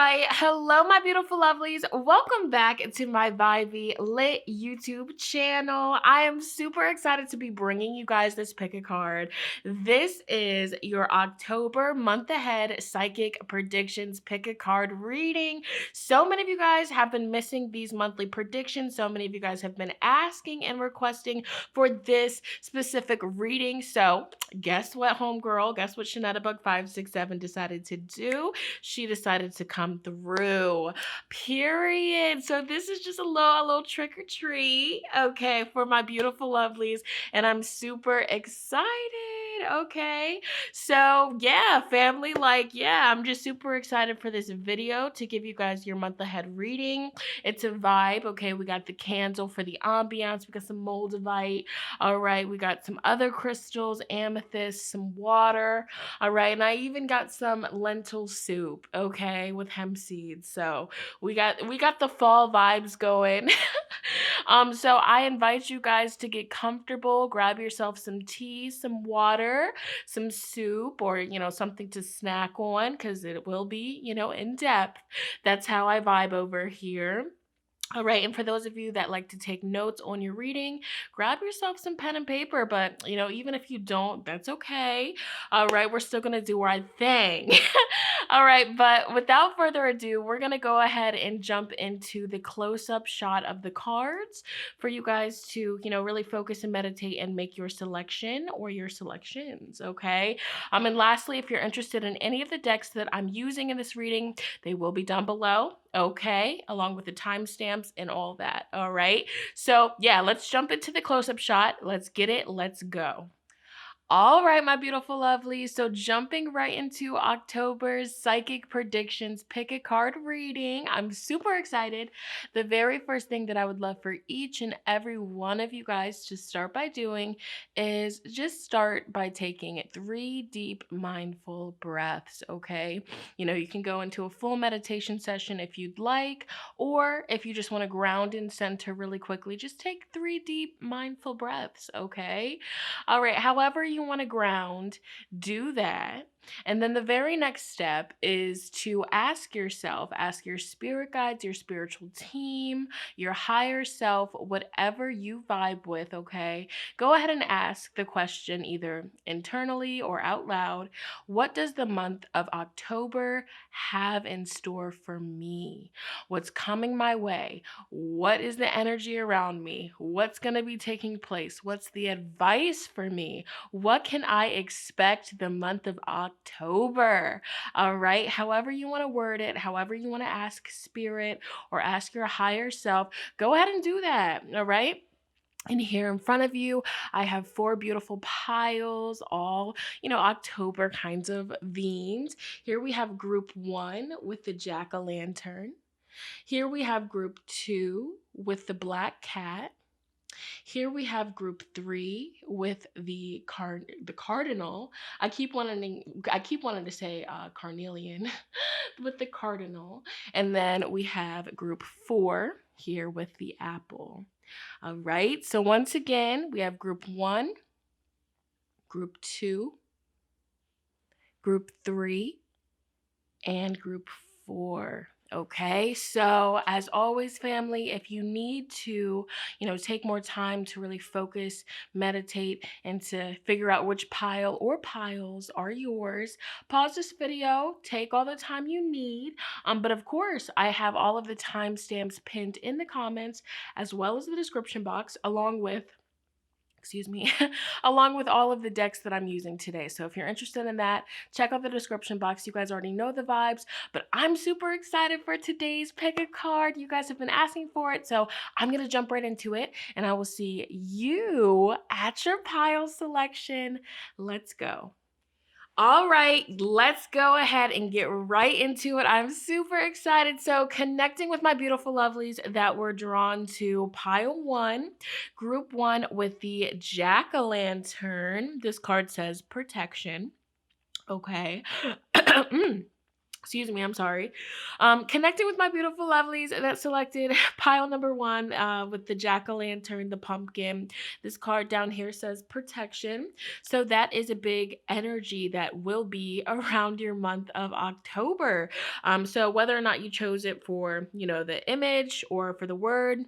right. Hello, my beautiful lovelies. Welcome back to my Vibey Lit YouTube channel. I am super excited to be bringing you guys this pick a card. This is your October month ahead psychic predictions pick a card reading. So many of you guys have been missing these monthly predictions. So many of you guys have been asking and requesting for this specific reading. So guess what, homegirl? Guess what Shonnettas567 decided to do? She decided to come through, period. So this is just a little trick or treat, okay, for my beautiful lovelies, and I'm super excited. Okay, so yeah, family, I'm just super excited for this video to give you guys your month ahead reading. It's a vibe. Okay, we got the candle for the ambiance, we got some moldavite. All right, we got some other crystals, amethyst, some water. All right, and I even got some lentil soup, okay, with hemp seeds. So we got the fall vibes going. So I invite you guys to get comfortable, grab yourself some tea, some water, some soup, or something to snack on, because it will be, in depth. That's how I vibe over here. All right, and for those of you that like to take notes on your reading, grab yourself some pen and paper, but even if you don't, that's okay. All right, we're still gonna do our thing. All right, but without further ado, we're gonna go ahead and jump into the close-up shot of the cards for you guys to, really focus and meditate and make your selection or your selections, okay? And lastly, if you're interested in any of the decks that I'm using in this reading, they will be down below, okay, along with the timestamps and all that. All right, so yeah, let's jump into the close-up shot. Let's get it. Let's go. All right, my beautiful lovelies. So jumping right into October's psychic predictions pick a card reading. I'm super excited. The very first thing that I would love for each and every one of you guys to start by doing is just start by taking 3 deep mindful breaths, okay? You can go into a full meditation session if you'd like, or if you just want to ground and center really quickly, just take 3 deep mindful breaths, okay? All right, however you want to ground, do that. And then the very next step is to ask yourself, ask your spirit guides, your spiritual team, your higher self, whatever you vibe with, okay? Go ahead and ask the question either internally or out loud. What does the month of October have in store for me? What's coming my way? What is the energy around me? What's going to be taking place? What's the advice for me? What can I expect the month of October? All right, however you want to word it, however you want to ask spirit or ask your higher self, go ahead and do that. All right. And here in front of you, I have 4 beautiful piles, all, October kinds of themed. Here we have group 1 with the jack-o'-lantern. Here we have group 2 with the black cat. Here we have group 3 with the cardinal. I keep wanting to say carnelian with the cardinal. And then we have group 4 here with the apple. All right, so once again, we have group 1, group 2, group 3, and group 4. Okay, so as always, family, if you need to, take more time to really focus, meditate, and to figure out which pile or piles are yours, pause this video, take all the time you need. But of course, I have all of the timestamps pinned in the comments as well as the description box, along with along with all of the decks that I'm using today. So if you're interested in that, check out the description box. You guys already know the vibes, but I'm super excited for today's pick a card. You guys have been asking for it, so I'm gonna jump right into it, and I will see you at your pile selection. Let's go. All right, let's go ahead and get right into it. I'm super excited. So connecting with my beautiful lovelies that were drawn to pile 1, group 1 with the jack-o'-lantern. This card says protection. Okay. Excuse me, I'm sorry. Connecting with my beautiful lovelies that selected pile number one with the jack-o'-lantern, the pumpkin. This card down here says protection. So that is a big energy that will be around your month of October. So whether or not you chose it for, the image or for the word,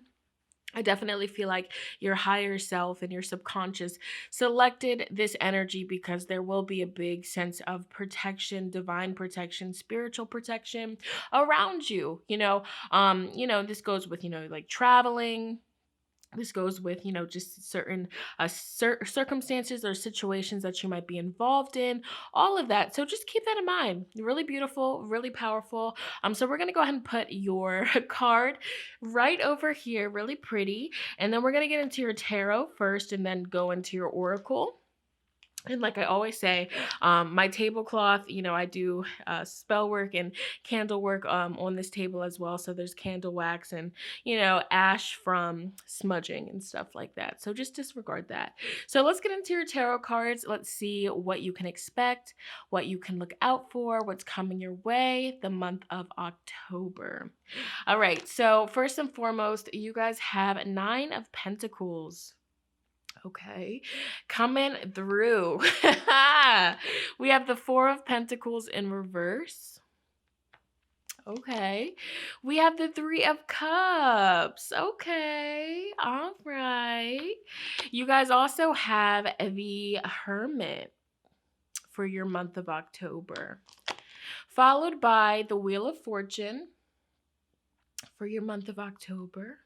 I definitely feel like your higher self and your subconscious selected this energy because there will be a big sense of protection, divine protection, spiritual protection around you. This goes with, like traveling, this goes with, just certain circumstances or situations that you might be involved in, all of that. So just keep that in mind. Really beautiful, really powerful. So we're going to go ahead and put your card right over here, really pretty. And then we're going to get into your tarot first and then go into your oracle. And like I always say, my tablecloth, I do spell work and candle work on this table as well. So there's candle wax and, ash from smudging and stuff like that. So just disregard that. So let's get into your tarot cards. Let's see what you can expect, what you can look out for, what's coming your way the month of October. All right. So first and foremost, you guys have 9 of Pentacles. Okay, coming through. We have the 4 of Pentacles in reverse. Okay, we have the 3 of Cups. Okay, all right. You guys also have the Hermit for your month of October, followed by the Wheel of Fortune for your month of October.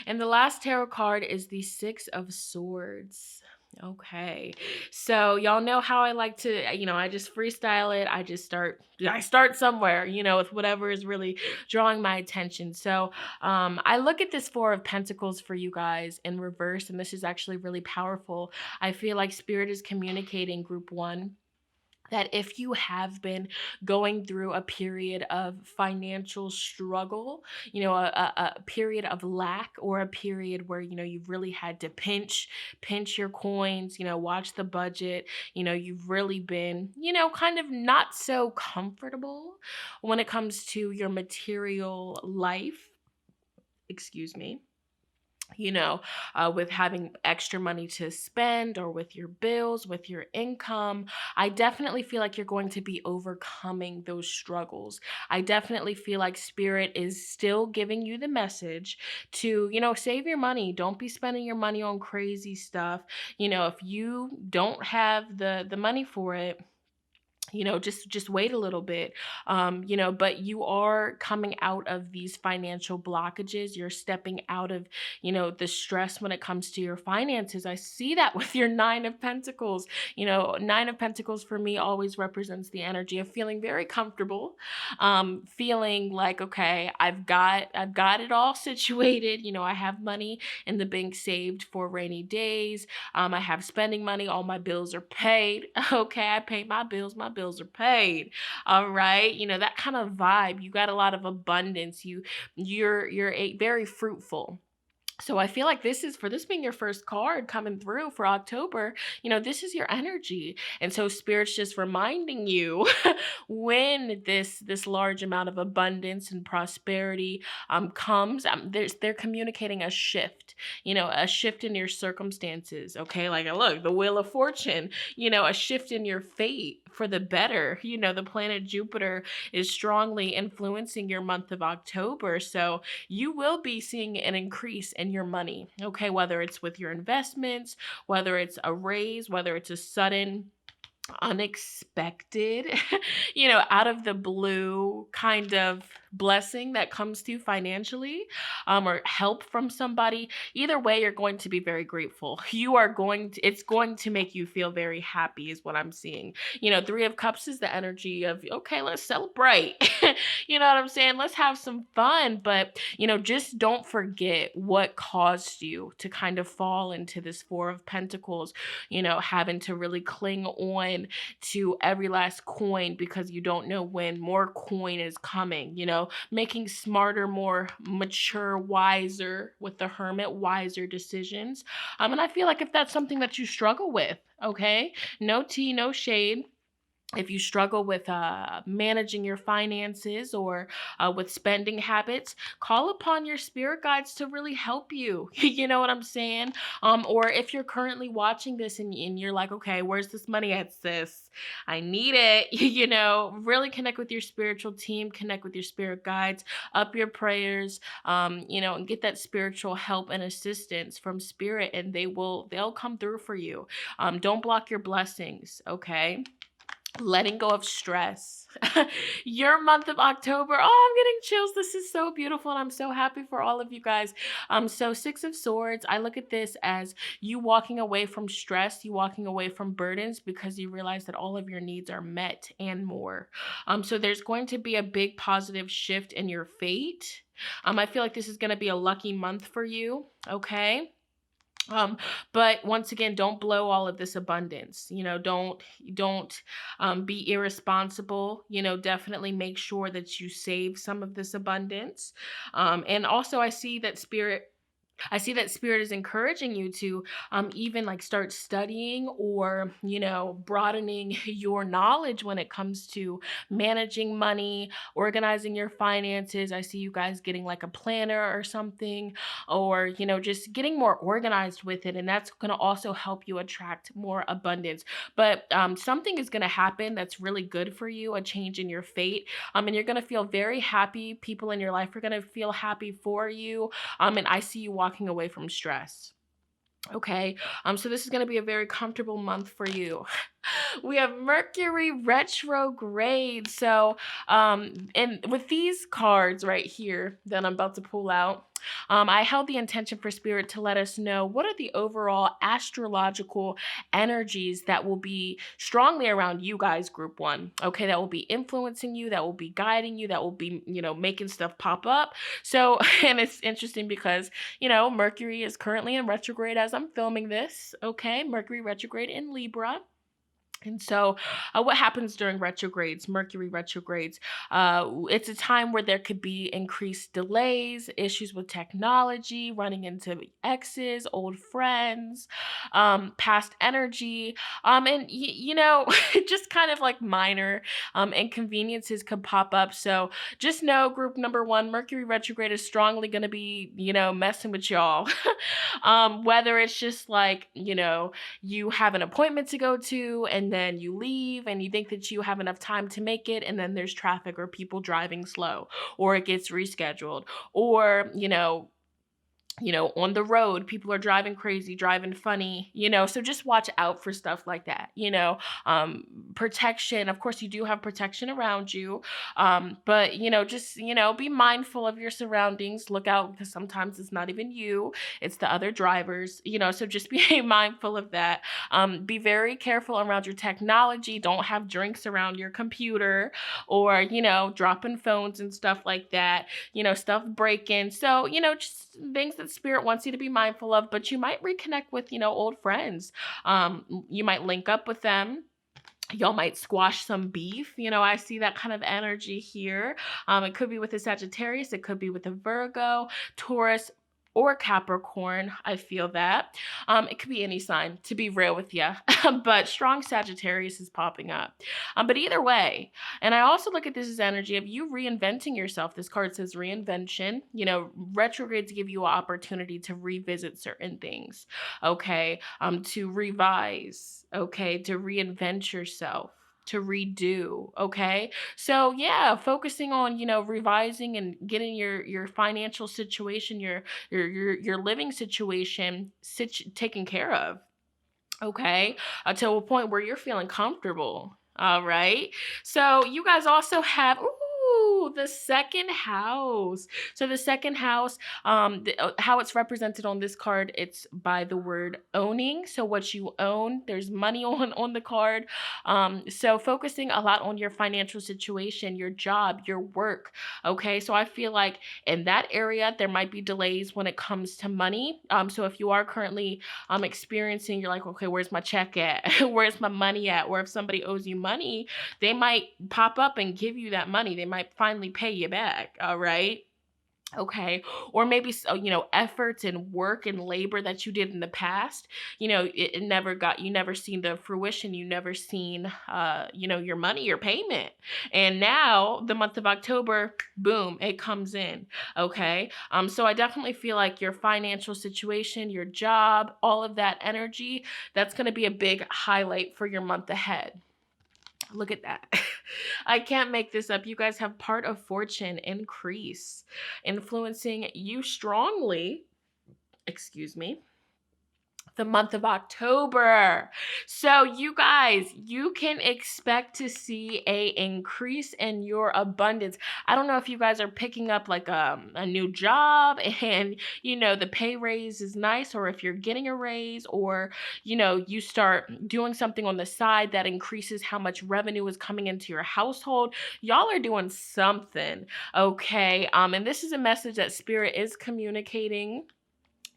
And the last tarot card is the 6 of Swords. Okay. So y'all know how I like to, I just freestyle it. I start somewhere, with whatever is really drawing my attention. So I look at this 4 of Pentacles for you guys in reverse, and this is actually really powerful. I feel like Spirit is communicating, group 1, that if you have been going through a period of financial struggle, a period of lack, or a period where, you've really had to pinch your coins, watch the budget, you've really been, kind of not so comfortable when it comes to your material life. Excuse me. With having extra money to spend, or with your bills, with your income, I definitely feel like you're going to be overcoming those struggles. I definitely feel like Spirit is still giving you the message to, save your money. Don't be spending your money on crazy stuff. If you don't have the money for it, just wait a little bit. But you are coming out of these financial blockages. You're stepping out of, the stress when it comes to your finances. I see that with your 9 of Pentacles. 9 of Pentacles for me always represents the energy of feeling very comfortable, feeling like, okay, I've got it all situated. I have money in the bank saved for rainy days. I have spending money. All my bills are paid. Okay, I paid my bills. My bills are paid. All right, that kind of vibe. You got a lot of abundance. You're very fruitful. So I feel like for this being your first card coming through for October, this is your energy. And so Spirit's just reminding you when this large amount of abundance and prosperity comes, they're communicating a shift, a shift in your circumstances. Okay, like look, the Wheel of Fortune, a shift in your fate for the better. The planet Jupiter is strongly influencing your month of October. So you will be seeing an increase in your money, okay? Whether it's with your investments, whether it's a raise, whether it's a sudden, unexpected, out of the blue kind of blessing that comes to you financially, or help from somebody. Either way, you're going to be very grateful. It's going to make you feel very happy is what I'm seeing. 3 of Cups is the energy of, okay, let's celebrate. You know what I'm saying? Let's have some fun. But, just don't forget what caused you to kind of fall into this 4 of Pentacles, having to really cling on to every last coin because you don't know when more coin is coming, making smarter, more mature, wiser with the Hermit, wiser decisions. And I feel like if that's something that you struggle with, okay, no tea, no shade. if you struggle with managing your finances or with spending habits, call upon your spirit guides to really help you. You know what I'm saying? Or if you're currently watching this and you're like, okay, where's this money at, sis? I need it. Really connect with your spiritual team, connect with your spirit guides, up your prayers, and get that spiritual help and assistance from spirit, and they'll come through for you. Don't block your blessings, okay? Letting go of stress. Your month of October. Oh, I'm getting chills. This is so beautiful, and I'm so happy for all of you guys. So Six of Swords, I look at this as you walking away from stress, you walking away from burdens because you realize that all of your needs are met and more. So there's going to be a big positive shift in your fate. I feel like this is going to be a lucky month for you, okay? But once again, don't blow all of this abundance. Don't be irresponsible. Definitely make sure that you save some of this abundance. And also, I see that spirit is encouraging you to even like start studying or, broadening your knowledge when it comes to managing money, organizing your finances. I see you guys getting like a planner or something, or, just getting more organized with it. And that's going to also help you attract more abundance. But something is going to happen that's really good for you, a change in your fate. And you're going to feel very happy. People in your life are going to feel happy for you. And I see you walking away from stress. Okay, so this is going to be a very comfortable month for you. We have Mercury retrograde. So, and with these cards right here that I'm about to pull out, I held the intention for spirit to let us know what are the overall astrological energies that will be strongly around you guys, group one. Okay, that will be influencing you, that will be guiding you, that will be, making stuff pop up. So, and it's interesting because, Mercury is currently in retrograde as I'm filming this. Okay, Mercury retrograde in Libra. And so what happens during retrogrades, Mercury retrogrades? It's a time where there could be increased delays, issues with technology, running into exes, old friends, past energy, and, just kind of like minor inconveniences could pop up. So just know, group number one, Mercury retrograde is strongly going to be, messing with y'all. Whether it's just like, you have an appointment to go to and then you leave and you think that you have enough time to make it, and then there's traffic or people driving slow, or it gets rescheduled, or, on the road, people are driving crazy, driving funny, so just watch out for stuff like that, protection. Of course, you do have protection around you, but, just, be mindful of your surroundings. Look out, because sometimes it's not even you, it's the other drivers, so just be mindful of that. Be very careful around your technology. Don't have drinks around your computer, or, dropping phones and stuff like that, stuff breaking. So, just things that spirit wants you to be mindful of. But you might reconnect with, old friends. You might link up with them. Y'all might squash some beef. I see that kind of energy here. It could be with a Sagittarius. It could be with a Virgo, Taurus, or Capricorn. I feel that. It could be any sign, to be real with you. But strong Sagittarius is popping up. But either way, and I also look at this as energy of you reinventing yourself. This card says reinvention. Retrogrades give you an opportunity to revisit certain things. Okay. To revise. Okay. To reinvent yourself, to redo. Okay. So yeah, focusing on, revising and getting your financial situation, your living situation taken care of. Okay. To a point where you're feeling comfortable. All right. So you guys also have, the second house. So the second house, how it's represented on this card, it's by the word owning. So what you own, there's money on the card. So focusing a lot on your financial situation, your job, your work. Okay. So I feel like in that area, there might be delays when it comes to money. So if you are currently experiencing, you're like, okay, where's my check at? Where's my money at? Or if somebody owes you money, they might pop up and give you that money. They might finally pay you back. All right. Okay, or maybe efforts and work and labor that you did in the past, it never got, you never seen the fruition, you never seen your money, your payment. And now the month of October, boom, it comes in. Okay, so I definitely feel like your financial situation, your job, all of that energy, that's going to be a big highlight for your month ahead. Look at that. I can't make this up. You guys have part of fortune increase, influencing you strongly. Excuse me, the month of October. So you guys, you can expect to see a increase in your abundance. I don't know if you guys are picking up like a new job and the pay raise is nice, or if you're getting a raise, or you start doing something on the side that increases how much revenue is coming into your household. Y'all are doing something, okay? And this is a message that Spirit is communicating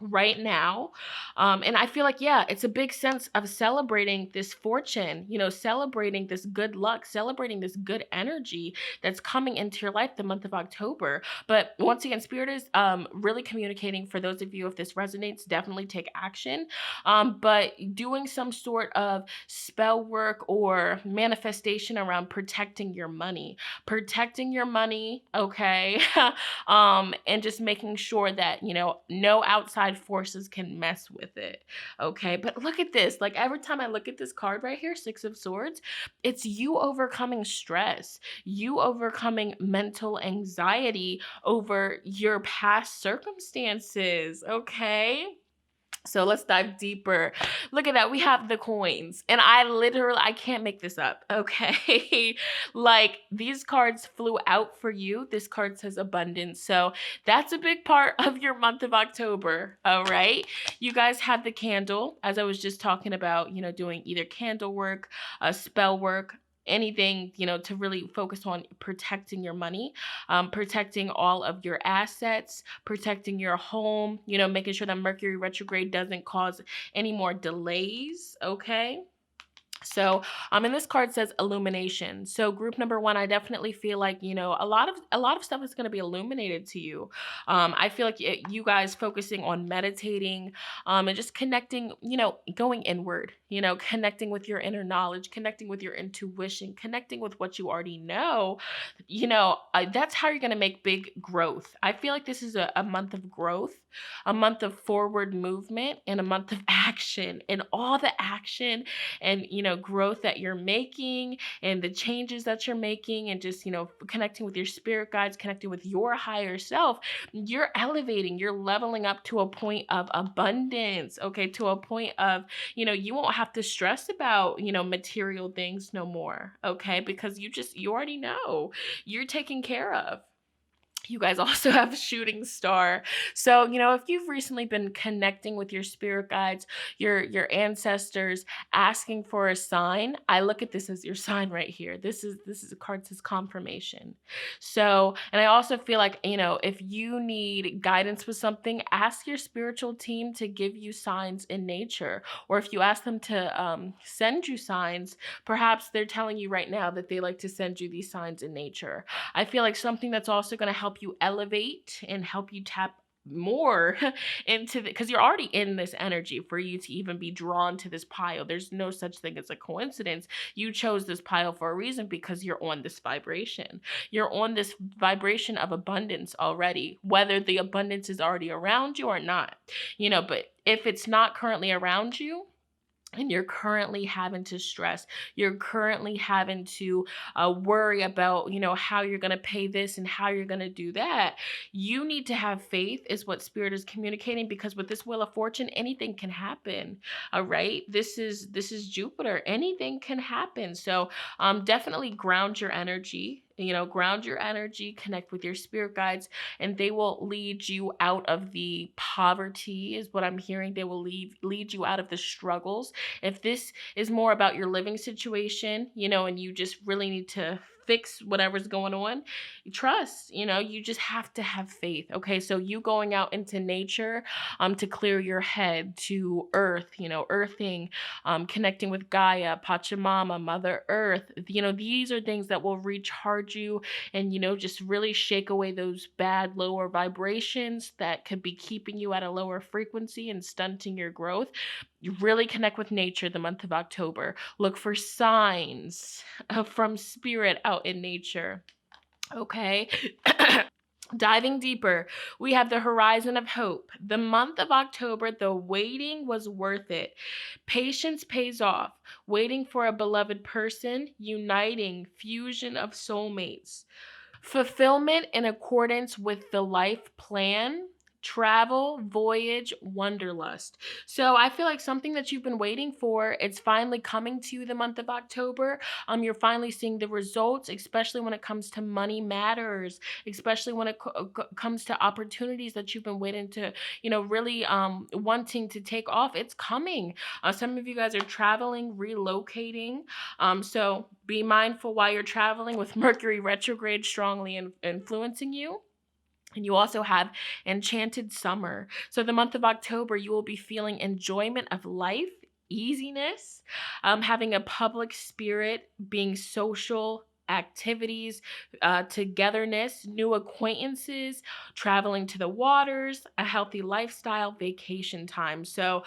right now. And I feel like, yeah, it's a big sense of celebrating this fortune, celebrating this good luck, celebrating this good energy that's coming into your life the month of October. But once again, Spirit is really communicating for those of you, if this resonates, definitely take action. But doing some sort of spell work or manifestation around protecting your money, okay? And just making sure that, no outside forces can mess with it. Okay. But look at this. Like every time I look at this card right here, Six of Swords, it's you overcoming stress, you overcoming mental anxiety over your past circumstances. Okay. So let's dive deeper. Look at that. We have the coins. And I can't make this up. Okay. Like these cards flew out for you. This card says abundance. So that's a big part of your month of October. All right. You guys have the candle, as I was just talking about, doing either candle work, spell work, anything, to really focus on protecting your money, protecting all of your assets, protecting your home, making sure that Mercury retrograde doesn't cause any more delays. Okay. So, and this card says illumination. So group number one, I definitely feel like, a lot of stuff is going to be illuminated to you. I feel like you guys focusing on meditating, and just connecting, going inward, connecting with your inner knowledge, connecting with your intuition, connecting with what you already know, that's how you're going to make big growth. I feel like this is a month of growth, a month of forward movement, and a month of action, and all the action and growth that you're making and the changes that you're making, and just connecting with your spirit guides, connecting with your higher self, you're elevating, you're leveling up to a point of abundance. Okay, to a point of you won't have to stress about material things no more. Okay, because you already know you're taken care of. You guys also have shooting star. So, if you've recently been connecting with your spirit guides, your ancestors, asking for a sign, I look at this as your sign right here. This is a card that says confirmation. So, and I also feel like, if you need guidance with something, ask your spiritual team to give you signs in nature. Or if you ask them to send you signs, perhaps they're telling you right now that they like to send you these signs in nature. I feel like something that's also going to help you elevate and help you tap more into because you're already in this energy for you to even be drawn to this pile. There's no such thing as a coincidence. You chose this pile for a reason because you're on this vibration. You're on this vibration of abundance already, whether the abundance is already around you or not. But if it's not currently around you, and you're currently having to stress, you're currently having to worry about, how you're going to pay this and how you're going to do that, you need to have faith is what Spirit is communicating, because with this Wheel of Fortune, anything can happen. All right. This is Jupiter. Anything can happen. So definitely ground your energy. Connect with your spirit guides, and they will lead you out of the poverty, is what I'm hearing. They will lead you out of the struggles. If this is more about your living situation, and you just really need to fix whatever's going on. You trust, you just have to have faith. Okay. So you going out into nature to clear your head, to earth, earthing, connecting with Gaia, Pachamama, Mother Earth. These are things that will recharge you and, just really shake away those bad lower vibrations that could be keeping you at a lower frequency and stunting your growth. You really connect with nature the month of October. Look for signs from spirit out in nature. Okay. Diving deeper, we have the horizon of hope. The month of October, the waiting was worth it. Patience pays off. Waiting for a beloved person, uniting, fusion of soulmates. Fulfillment in accordance with the life plan. Travel, voyage, wanderlust. So I feel like something that you've been waiting for, it's finally coming to you the month of October. You're finally seeing the results, especially when it comes to money matters, especially when it comes to opportunities that you've been waiting to, really wanting to take off. It's coming. Some of you guys are traveling, relocating. So be mindful while you're traveling with Mercury retrograde strongly influencing you. And you also have enchanted summer. So the month of October, you will be feeling enjoyment of life, easiness, having a public spirit, being social, activities, togetherness, new acquaintances, traveling to the waters, a healthy lifestyle, vacation time. So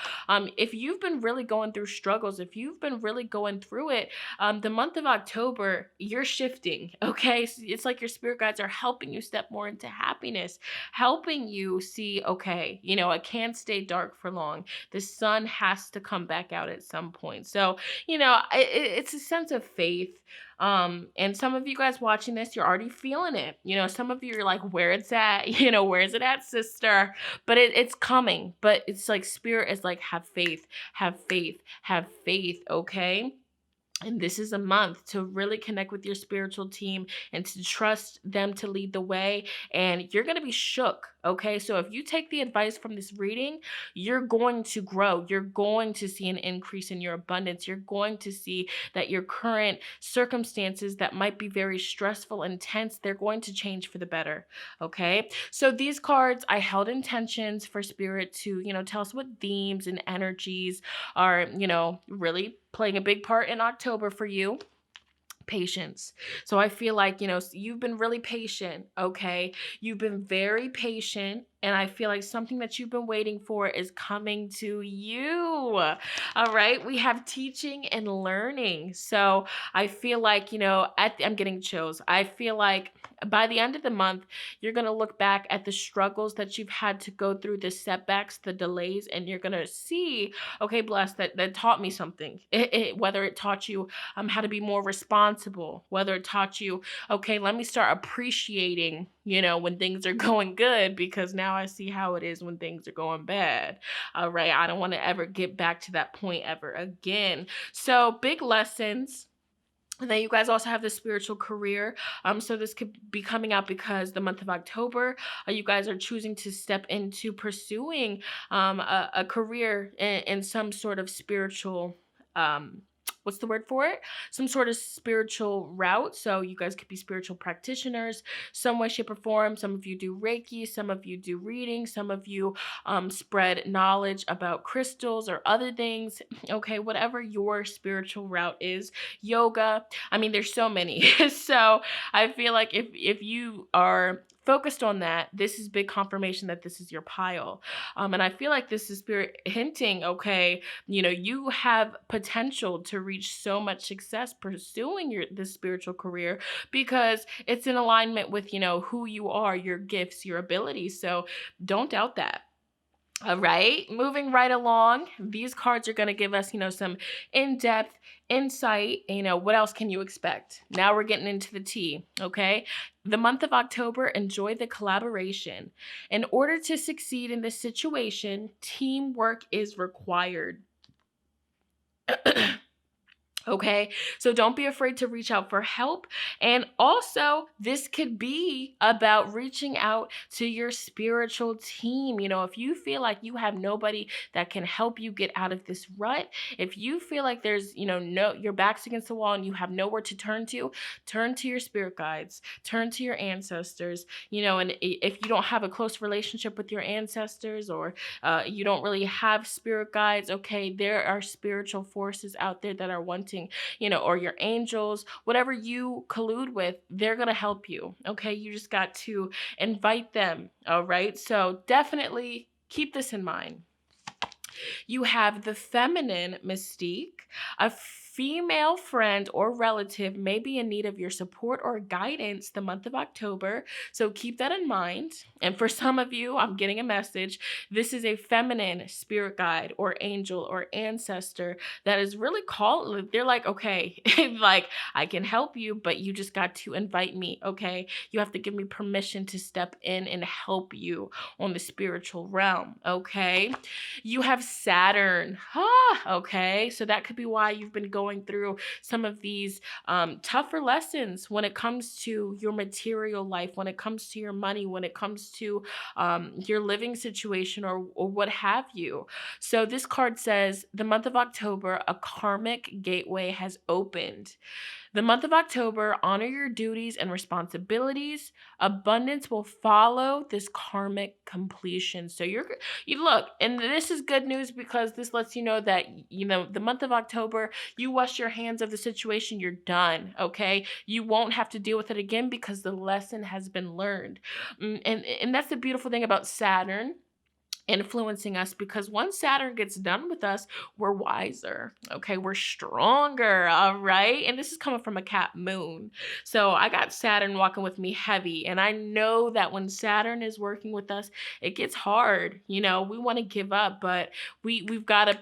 if you've been really going through struggles, if you've been really going through it, the month of October, you're shifting, okay? So it's like your spirit guides are helping you step more into happiness, helping you see, okay, it can't stay dark for long. The sun has to come back out at some point. So, it's a sense of faith. And some of you guys watching this, you're already feeling it. Some of you are like, where it's at, where is it at, sister? But it's coming. But it's like spirit is like, have faith, have faith, have faith, okay? And this is a month to really connect with your spiritual team and to trust them to lead the way. And you're going to be shook. Okay. So if you take the advice from this reading, you're going to grow. You're going to see an increase in your abundance. You're going to see that your current circumstances that might be very stressful and tense, they're going to change for the better. Okay. So these cards, I held intentions for spirit to, tell us what themes and energies are, really playing a big part in October for you. Patience. So I feel like, you've been really patient, okay? You've been very patient, and I feel like something that you've been waiting for is coming to you. All right, we have teaching and learning. So I feel like, I'm getting chills. I feel like by the end of the month, you're going to look back at the struggles that you've had to go through, the setbacks, the delays, and you're going to see, okay, bless, that taught me something. Whether it taught you how to be more responsible, whether it taught you, okay, let me start appreciating, when things are going good, because now I see how it is when things are going bad. All right. I don't want to ever get back to that point ever again. So big lessons. And then you guys also have the spiritual career. So this could be coming out because the month of October, you guys are choosing to step into pursuing a career in some sort of spiritual what's the word for it? Some sort of spiritual route. So you guys could be spiritual practitioners, some way, shape, or form. Some of you do Reiki, some of you do reading, some of you spread knowledge about crystals or other things. Okay, whatever your spiritual route is. Yoga. I mean, there's so many. So I feel like if you are focused on that, this is big confirmation that this is your pile. And I feel like this is spirit hinting, okay, you have potential to reach so much success pursuing this spiritual career because it's in alignment with, who you are, your gifts, your abilities. So don't doubt that. All right, moving right along, these cards are going to give us, some in-depth insight. What else can you expect? Now we're getting into the tea, okay? The month of October, enjoy the collaboration. In order to succeed in this situation, teamwork is required. Okay, so don't be afraid to reach out for help. And also, this could be about reaching out to your spiritual team. If you feel like you have nobody that can help you get out of this rut, if you feel like there's, no, your back's against the wall and you have nowhere to turn to your spirit guides, turn to your ancestors. And if you don't have a close relationship with your ancestors, or you don't really have spirit guides, okay, there are spiritual forces out there that are wanting, or your angels, whatever you collude with, they're going to help you. Okay. You just got to invite them. All right. So definitely keep this in mind. You have the feminine mystique. A female friend or relative may be in need of your support or guidance the month of October. So keep that in mind. And for some of you, I'm getting a message. This is a feminine spirit guide or angel or ancestor that is really called. They're like, okay, like I can help you, but you just got to invite me. Okay. You have to give me permission to step in and help you on the spiritual realm. Okay. You have Saturn. Okay. So that could be why you've been going through some of these tougher lessons when it comes to your material life, when it comes to your money, when it comes to your living situation, or what have you. So this card says the month of October, a karmic gateway has opened. The month of October, honor your duties and responsibilities. Abundance will follow this karmic completion. So you look, and this is good news because this lets you know that, the month of October, you wash your hands of the situation, you're done, okay? You won't have to deal with it again because the lesson has been learned. And that's the beautiful thing about Saturn influencing us, because once Saturn gets done with us, we're wiser. Okay, we're stronger. All right. And this is coming from a Cap moon. So I got Saturn walking with me heavy. And I know that when Saturn is working with us, it gets hard. We want to give up, but we've got to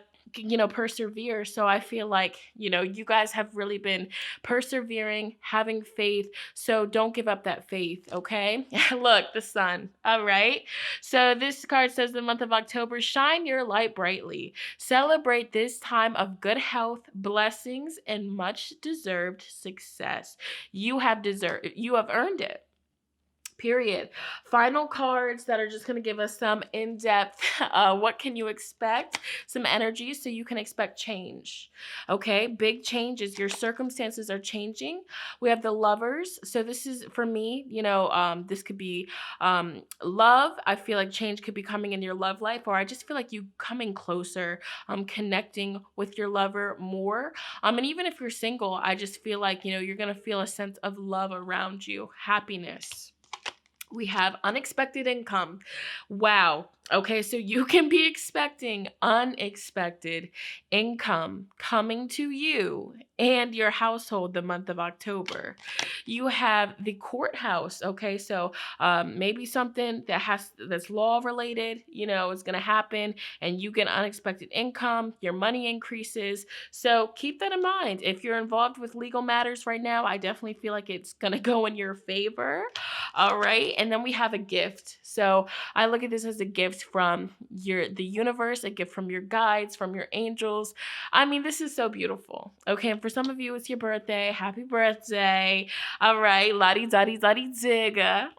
persevere. So I feel like, you guys have really been persevering, having faith. So don't give up that faith, okay? Look, the sun. All right. So this card says the month of October, shine your light brightly. Celebrate this time of good health, blessings, and much deserved success. You have earned it. Period. Final cards that are just going to give us some in-depth, what can you expect? Some energy, so you can expect change. Okay, big changes. Your circumstances are changing. We have the Lovers. So this is, for me, this could be love. I feel like change could be coming in your love life, or I just feel like you coming closer, connecting with your lover more. And even if you're single, I just feel like, you're going to feel a sense of love around you, happiness. We have unexpected income. Wow. Okay, so you can be expecting unexpected income coming to you and your household the month of October. You have the courthouse. Okay, so maybe something that's law related, is going to happen, and you get unexpected income. Your money increases. So keep that in mind. If you're involved with legal matters right now, I definitely feel like it's going to go in your favor. All right, and then we have a gift. So I look at this as a gift from the universe, a gift from your guides, from your angels. I mean, this is so beautiful. Okay, and for some of you, it's your birthday. Happy birthday. All right, la-di-da-di-da-di-zigga.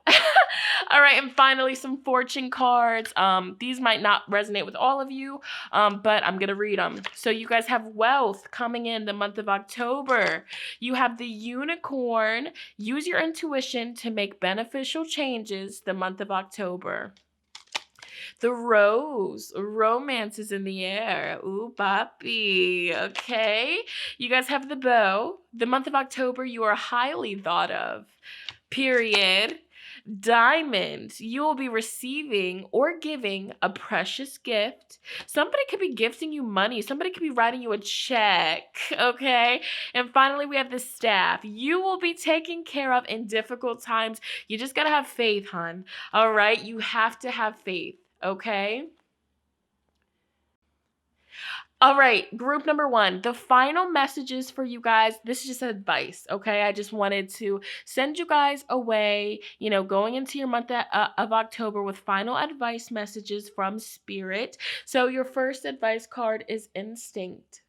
All right, and finally, some fortune cards. These might not resonate with all of you, but I'm going to read them. So you guys have wealth coming in the month of October. You have the unicorn. Use your intuition to make beneficial changes the month of October. The rose, romance is in the air. Ooh, papi. Okay. You guys have the bow. The month of October, you are highly thought of. Period. Diamond, you will be receiving or giving a precious gift. Somebody could be gifting you money. Somebody could be writing you a check, okay? And finally, we have the staff. You will be taken care of in difficult times. You just got to have faith, hon. All right? You have to have faith, okay? All right, group number 1, the final messages for you guys. This is just advice, okay? I just wanted to send you guys away, going into your month of October with final advice messages from Spirit. So your first advice card is instinct.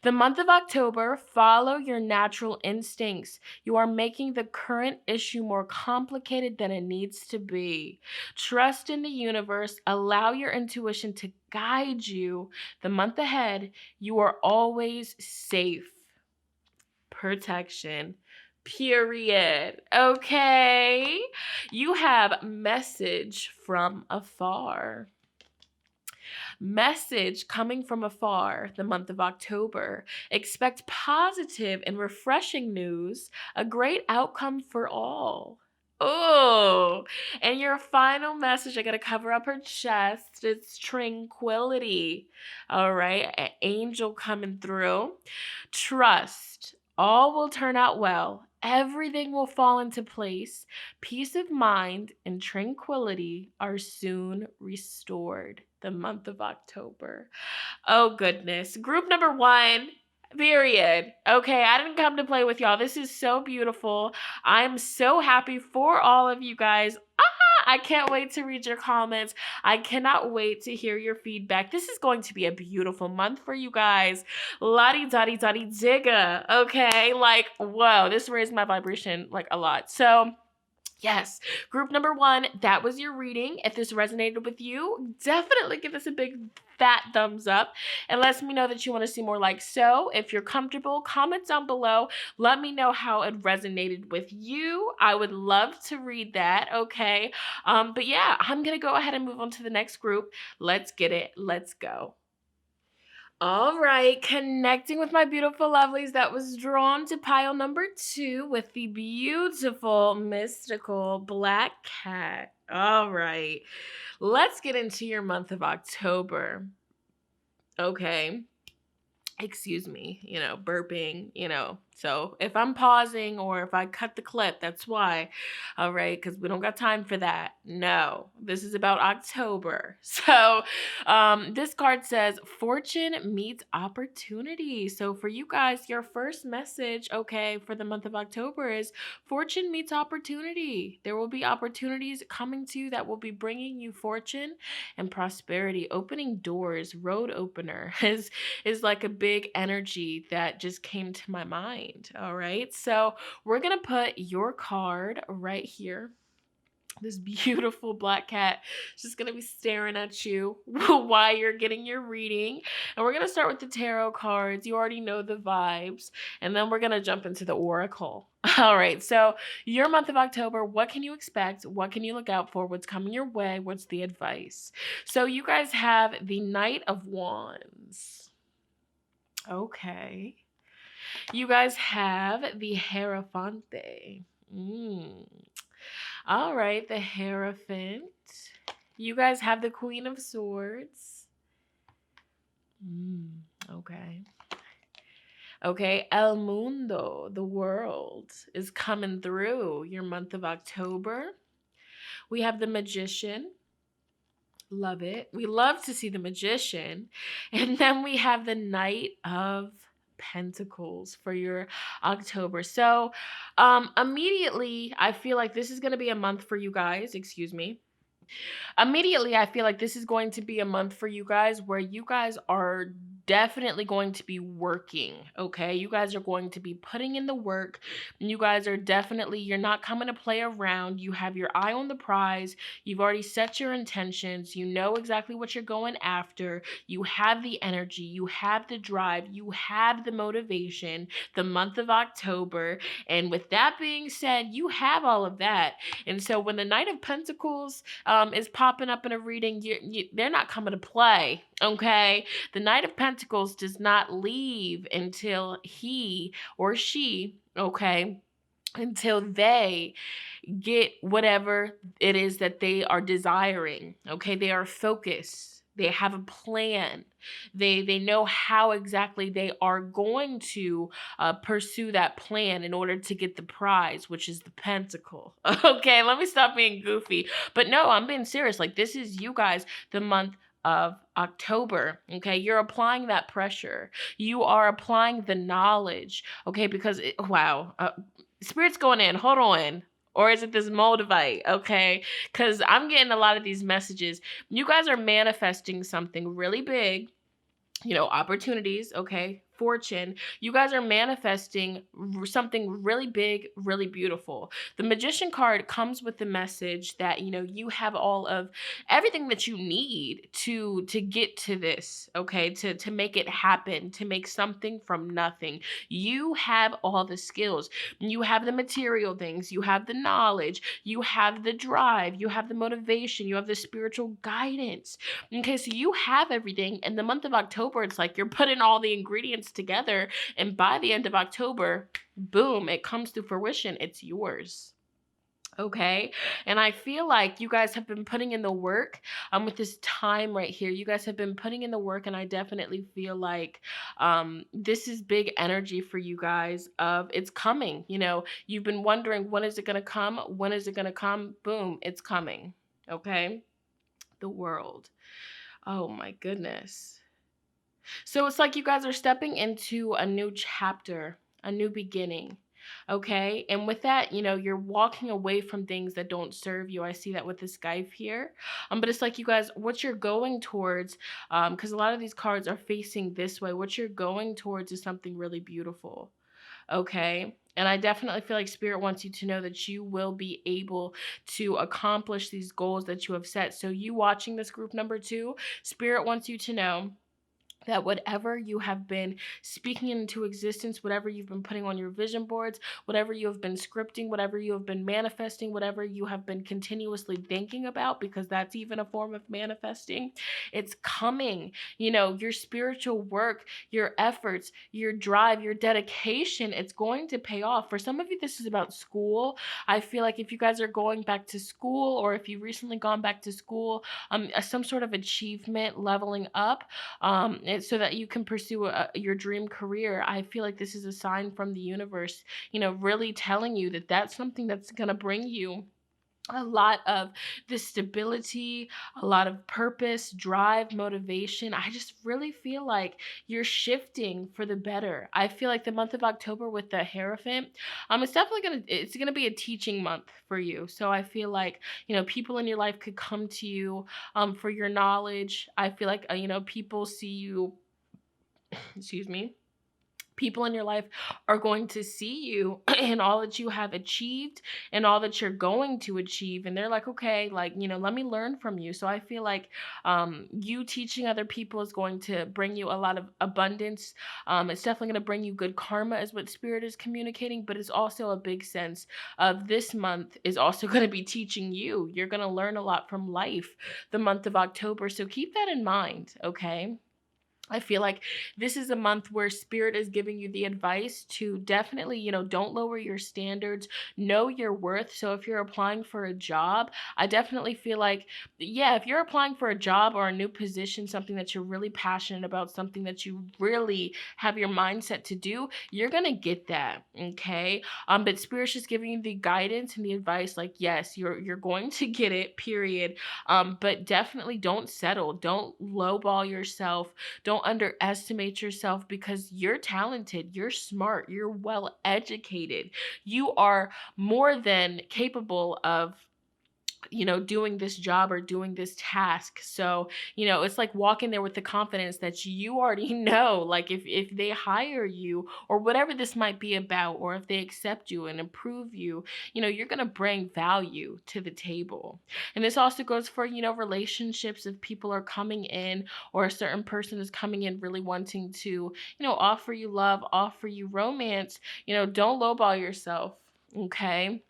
The month of October, follow your natural instincts. You are making the current issue more complicated than it needs to be. Trust in the universe. Allow your intuition to guide you. The month ahead, you are always safe. Protection. Period. Okay. You have message from afar. Message coming from afar, the month of October. Expect positive and refreshing news, a great outcome for all. Oh, and your final message, I gotta cover up her chest. It's tranquility. All right, angel coming through. Trust. All will turn out well. Everything will fall into place. Peace of mind and tranquility are soon restored. The month of October. Oh, goodness. Group number 1. Period. Okay, I didn't come to play with y'all. This is so beautiful. I'm so happy for all of you guys. I can't wait to read your comments. I cannot wait to hear your feedback. This is going to be a beautiful month for you guys. Lottie-dottie-dottie digga. Okay, like, whoa, this raised my vibration like a lot. So, yes, group number 1, that was your reading. If this resonated with you, definitely give us a big fat thumbs up and let me know that you want to see more like so. If you're comfortable, comment down below. Let me know how it resonated with you. I would love to read that, okay? But yeah, I'm going to go ahead and move on to the next group. Let's get it. Let's go. All right, connecting with my beautiful lovelies, that was drawn to pile number 2 with the beautiful, mystical black cat. All right, let's get into your month of October. Okay. Excuse me, burping, So if I'm pausing or if I cut the clip, that's why. All right, because we don't got time for that. No, this is about October. So this card says fortune meets opportunity. So for you guys, your first message, okay, for the month of October is fortune meets opportunity. There will be opportunities coming to you that will be bringing you fortune and prosperity, opening doors. Road opener is like a big energy that just came to my mind. All right, so we're gonna put your card right here. This beautiful black cat is just going to be staring at you while you're getting your reading. And we're going to start with the tarot cards. You already know the vibes. And then we're going to jump into the oracle. All right, so your month of October, what can you expect? What can you look out for? What's coming your way? What's the advice? So you guys have the Knight of Wands. Okay. You guys have the Hierophante. All right, the Hierophant. You guys have the Queen of Swords. Okay. Okay, El Mundo, the world, is coming through your month of October. We have the Magician. Love it. We love to see the Magician. And then we have the Knight of Pentacles for your October. So immediately I feel like this is going to be a month for you guys. Immediately I feel like this is going to be a month for you guys where you guys are definitely going to be working, okay? You guys are going to be putting in the work. You guys are definitely, you're not coming to play around. You have your eye on the prize. You've already set your intentions. You know exactly what you're going after. You have the energy. You have the drive. You have the motivation. The month of October. And with that being said, you have all of that. And so when the Knight of Pentacles is popping up in a reading, they're not coming to play, okay? The Knight of Pentacles does not leave until he or she, okay, until they get whatever it is that they are desiring, okay? They are focused. They have a plan. They know how exactly they are going to pursue that plan in order to get the prize, which is the pentacle. Okay, let me stop being goofy. But no, I'm being serious. Like, this is you guys, the month of October, okay? You're applying that pressure. You are applying the knowledge, okay? Because, Spirit's going in. Hold on. Or is it this Moldavite, okay? Because I'm getting a lot of these messages. You guys are manifesting something really big, opportunities, okay? fortune. You guys are manifesting something really big, really beautiful. The Magician card comes with the message that, you have all of everything that you need to get to this, okay? To make it happen, to make something from nothing. You have all the skills. You have the material things, you have the knowledge, you have the drive, you have the motivation, you have the spiritual guidance. Okay, so you have everything. In the month of October, it's like you're putting all the ingredients together, and by the end of October, boom, it comes to fruition. It's yours. Okay. And I feel like you guys have been putting in the work with this time right here. You guys have been putting in the work, and I definitely feel like this is big energy for you guys of it's coming. You've been wondering, when is it going to come? When is it going to come? Boom, it's coming. Okay. The world. Oh my goodness. So it's like you guys are stepping into a new chapter, a new beginning. Okay. And with that, you're walking away from things that don't serve you. I see that with this guy here. But it's like you guys, what you're going towards, because a lot of these cards are facing this way, what you're going towards is something really beautiful. Okay. And I definitely feel like Spirit wants you to know that you will be able to accomplish these goals that you have set. So you watching this group number 2, Spirit wants you to know that whatever you have been speaking into existence, whatever you've been putting on your vision boards, whatever you have been scripting, whatever you have been manifesting, whatever you have been continuously thinking about, because that's even a form of manifesting, it's coming. Your spiritual work, your efforts, your drive, your dedication, it's going to pay off. For some of you, this is about school. I feel like if you guys are going back to school, or if you've recently gone back to school, some sort of achievement, leveling up, so that you can pursue your dream career. I feel like this is a sign from the universe, really telling you that that's something that's going to bring you a lot of the stability, a lot of purpose, drive, motivation. I just really feel like you're shifting for the better. I feel like the month of October with the Hierophant, it's gonna be a teaching month for you. So I feel like, people in your life could come to you for your knowledge. I feel like, people see you, excuse me, people in your life are going to see you and all that you have achieved and all that you're going to achieve, and they're like, okay, like, let me learn from you. So I feel like you teaching other people is going to bring you a lot of abundance. It's definitely going to bring you good karma, is what Spirit is communicating, but it's also a big sense of this month is also going to be teaching you. You're going to learn a lot from life the month of October, so keep that in mind. Okay. I feel like this is a month where Spirit is giving you the advice to definitely, don't lower your standards, know your worth. So if you're applying for a job, I definitely feel like, yeah, if you're applying for a job or a new position, something that you're really passionate about, something that you really have your mindset to do, you're going to get that. Okay. But Spirit's just giving you the guidance and the advice, like, yes, you're going to get it, period. But definitely don't settle. Don't lowball yourself. Don't underestimate yourself, because you're talented, you're smart, you're well educated. You are more than capable of doing this job or doing this task. So, it's like walking there with the confidence that you already know, like if they hire you or whatever this might be about, or if they accept you and approve you, you're going to bring value to the table. And this also goes for, relationships. If people are coming in, or a certain person is coming in really wanting to, offer you love, offer you romance, don't lowball yourself. Okay.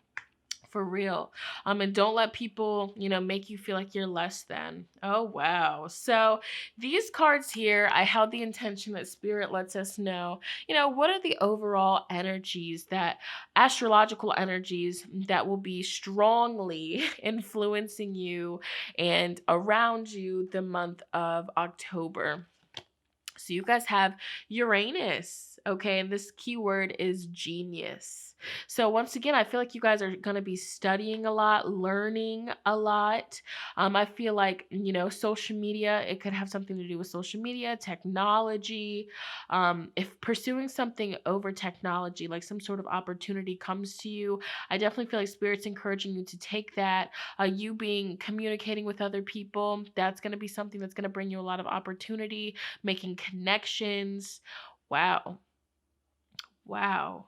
For real. And don't let people, make you feel like you're less than. Oh, wow. So these cards here, I held the intention that Spirit lets us know, what are the overall energies, that astrological energies that will be strongly influencing you and around you the month of October. So you guys have Uranus, okay? And this keyword is genius. So once again, I feel like you guys are going to be studying a lot, learning a lot. I feel like, social media, it could have something to do with social media, technology. If pursuing something over technology, like some sort of opportunity comes to you, I definitely feel like Spirit's encouraging you to take that. You being communicating with other people, that's going to be something that's going to bring you a lot of opportunity, making connections, Wow. Wow.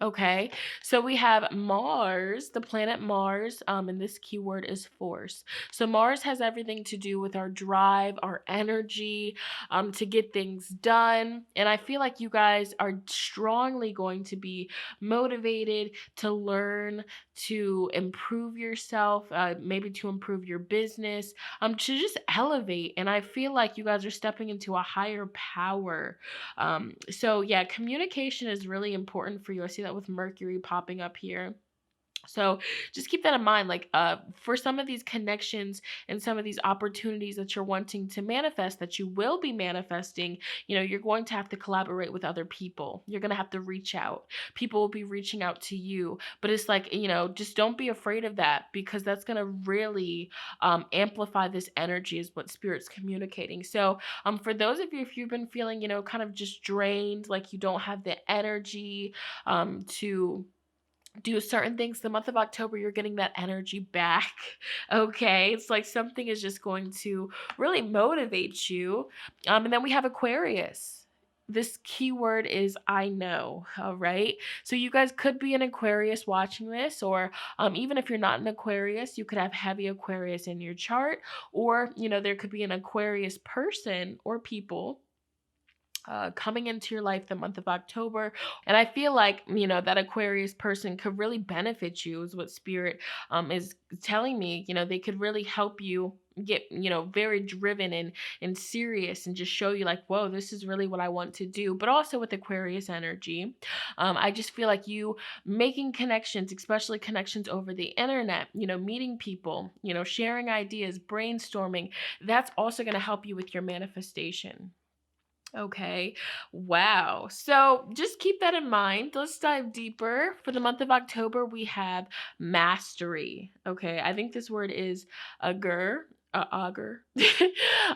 Okay, so we have Mars, the planet Mars, and this keyword is force. So Mars has everything to do with our drive, our energy, to get things done. And I feel like you guys are strongly going to be motivated to learn, to improve yourself, maybe to improve your business, to just elevate. And I feel like you guys are stepping into a higher power. So yeah, communication is really important for you. I see that with Mercury popping up here. So just keep that in mind. Like for some of these connections and some of these opportunities that you're wanting to manifest, that you will be manifesting, you're going to have to collaborate with other people. You're going to have to reach out. People will be reaching out to you. But it's like, just don't be afraid of that, because that's going to really amplify this energy, is what Spirit's communicating. So for those of you, if you've been feeling, kind of just drained, like you don't have the energy to do certain things, the month of October, you're getting that energy back. Okay. It's like something is just going to really motivate you. And then we have Aquarius. This keyword is I know. All right. So you guys could be an Aquarius watching this, or even if you're not an Aquarius, you could have heavy Aquarius in your chart, or, there could be an Aquarius person or people coming into your life the month of October. And I feel like, that Aquarius person could really benefit you, is what Spirit is telling me. They could really help you get, very driven and serious, and just show you like, whoa, this is really what I want to do. But also with Aquarius energy, I just feel like you making connections, especially connections over the internet, meeting people, sharing ideas, brainstorming, that's also going to help you with your manifestation. Okay. Wow. So just keep that in mind. Let's dive deeper. For the month of October, we have mastery. Okay. I think this word is augur. Augur.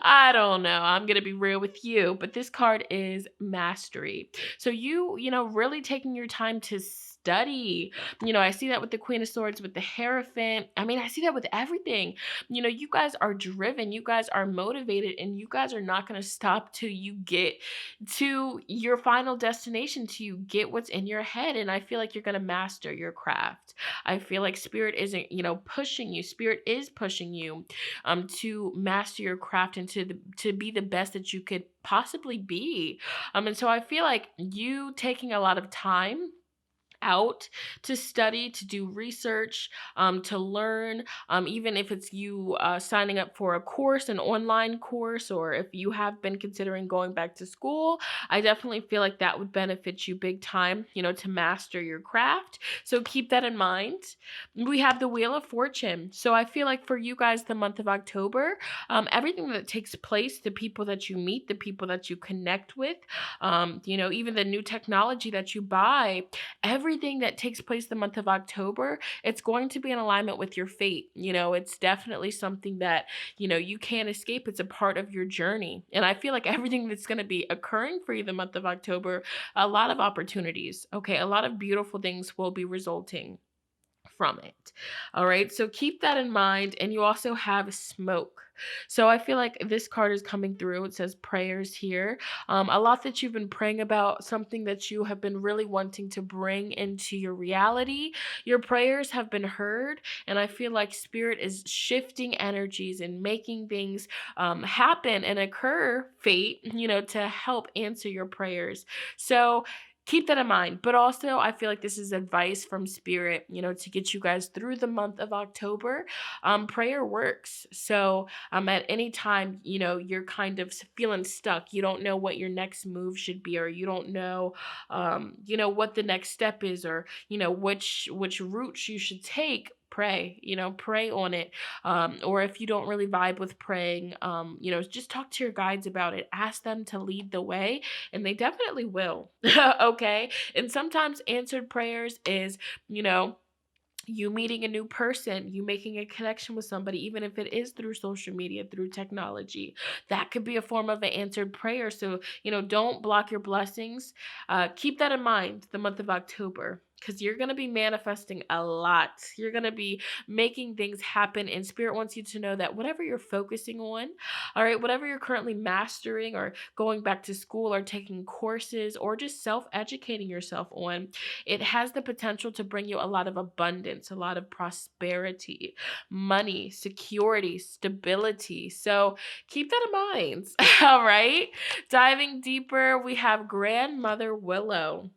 I don't know. I'm going to be real with you, but this card is mastery. So really taking your time to study. I see that with the Queen of Swords, with the Hierophant. I mean, I see that with everything. You guys are driven, you guys are motivated, and you guys are not going to stop till you get to your final destination, till you get what's in your head. And I feel like you're going to master your craft. I feel like Spirit isn't, pushing you. Spirit is pushing you to master your craft, and to be the best that you could possibly be. And so I feel like you taking a lot of time out to study, to do research, to learn, even if it's you signing up for a course, an online course, or if you have been considering going back to school, I definitely feel like that would benefit you big time, to master your craft. So keep that in mind. We have the Wheel of Fortune. So I feel like for you guys, the month of October, everything that takes place, the people that you meet, the people that you connect with, even the new technology that you buy, everything that takes place the month of October, it's going to be in alignment with your fate. It's definitely something that, you can't escape. It's a part of your journey. And I feel like everything that's going to be occurring for you the month of October, a lot of opportunities, okay, a lot of beautiful things will be resulting from it. All right. So keep that in mind. And you also have smoke. So I feel like this card is coming through. It says prayers here. A lot that you've been praying about, something that you have been really wanting to bring into your reality. Your prayers have been heard. And I feel like Spirit is shifting energies and making things happen and occur, fate, to help answer your prayers. So keep that in mind. But also, I feel like this is advice from Spirit, to get you guys through the month of October. Prayer works. So at any time, you're kind of feeling stuck. You don't know what your next move should be, or you don't know, what the next step is, or, which route you should take. Pray on it. Or if you don't really vibe with praying, just talk to your guides about it. Ask them to lead the way, and they definitely will. Okay. And sometimes answered prayers is, you meeting a new person, you making a connection with somebody, even if it is through social media, through technology. That could be a form of an answered prayer. So, don't block your blessings. Keep that in mind the month of October. because you're going to be manifesting a lot. You're going to be making things happen. And Spirit wants you to know that whatever you're focusing on, all right, whatever you're currently mastering or going back to school or taking courses or just self educating yourself on, it has the potential to bring you a lot of abundance, a lot of prosperity, money, security, stability. So keep that in mind. All right. Diving deeper, we have Grandmother Willow.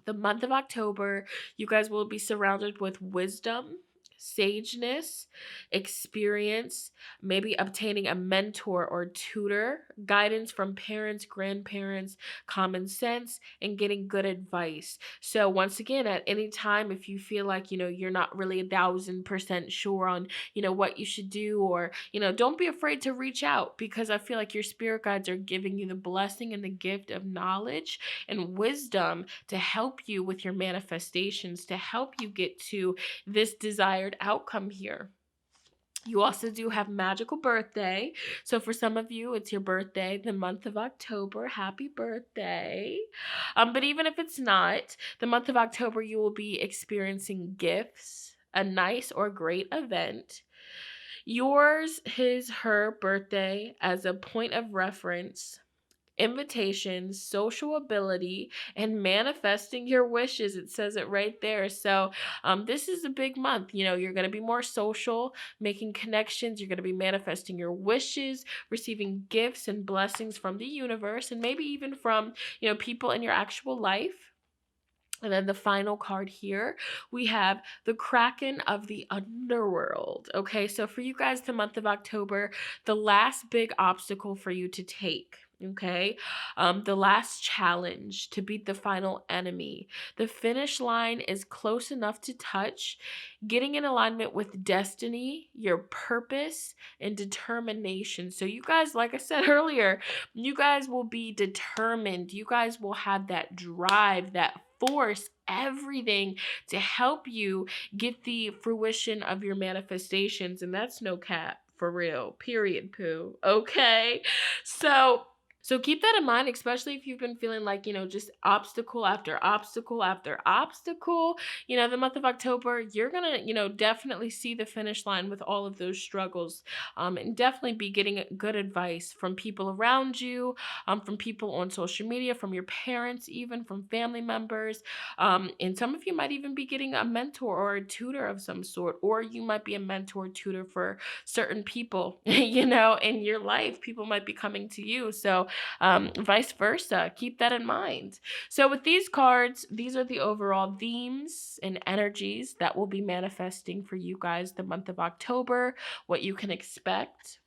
The month of October, you guys will be surrounded with wisdom, sageness, experience, maybe obtaining a mentor or tutor, guidance from parents, grandparents, common sense, and getting good advice. So once again, at any time, if you feel like, you're not really 1,000% sure on, what you should do, or, don't be afraid to reach out, because I feel like your spirit guides are giving you the blessing and the gift of knowledge and wisdom to help you with your manifestations, to help you get to this desired outcome here. You also do have magical birthday. So for some of you, it's your birthday, the month of October. Happy birthday. But even if it's not, the month of October, you will be experiencing gifts, a nice or great event, yours, his, her birthday as a point of reference, invitations, social ability, and manifesting your wishes. It says it right there. So this is a big month. You're going to be more social, making connections. You're going to be manifesting your wishes, receiving gifts and blessings from the universe, and maybe even from, people in your actual life. And then the final card here, we have the Kraken of the Underworld. Okay, so for you guys, the month of October, the last big obstacle for you to take. Okay, the last challenge to beat the final enemy. The finish line is close enough to touch, getting in alignment with destiny, your purpose, and determination. So you guys, like I said earlier, you guys will be determined. You guys will have that drive, that force, everything to help you get the fruition of your manifestations. And that's no cap, for real, period, poo. Okay, so keep that in mind, especially if you've been feeling like, just obstacle after obstacle after obstacle. The month of October, you're going to, definitely see the finish line with all of those struggles, and definitely be getting good advice from people around you, from people on social media, from your parents, even from family members. And some of you might even be getting a mentor or a tutor of some sort, or you might be a mentor tutor for certain people, in your life. People might be coming to you. So vice versa. Keep that in mind. So with these cards, these are the overall themes and energies that will be manifesting for you guys the month of October, what you can expect.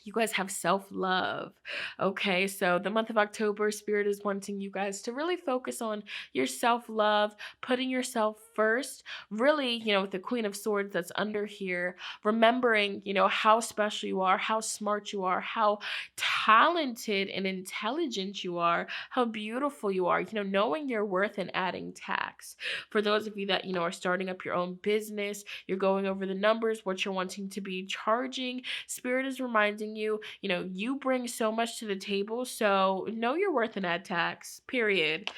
You guys have self-love. Okay, so the month of October, Spirit is wanting you guys to really focus on your self-love, putting yourself first. Really, with the Queen of Swords that's under here, remembering, how special you are, how smart you are, how talented and intelligent you are, how beautiful you are, knowing your worth and adding tax. For those of you that, are starting up your own business, you're going over the numbers, what you're wanting to be charging. Spirit is reminding you, you bring so much to the table, so know your worth and add tax, period.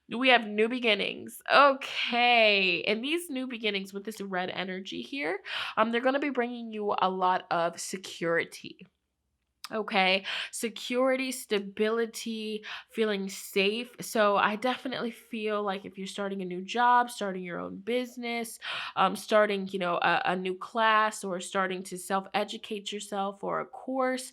We have new beginnings. Okay, and these new beginnings with this red energy here, they're going to be bringing you a lot of security. Okay, security, stability, feeling safe. So I definitely feel like if you're starting a new job, starting your own business, starting, a new class, or starting to self-educate yourself or a course,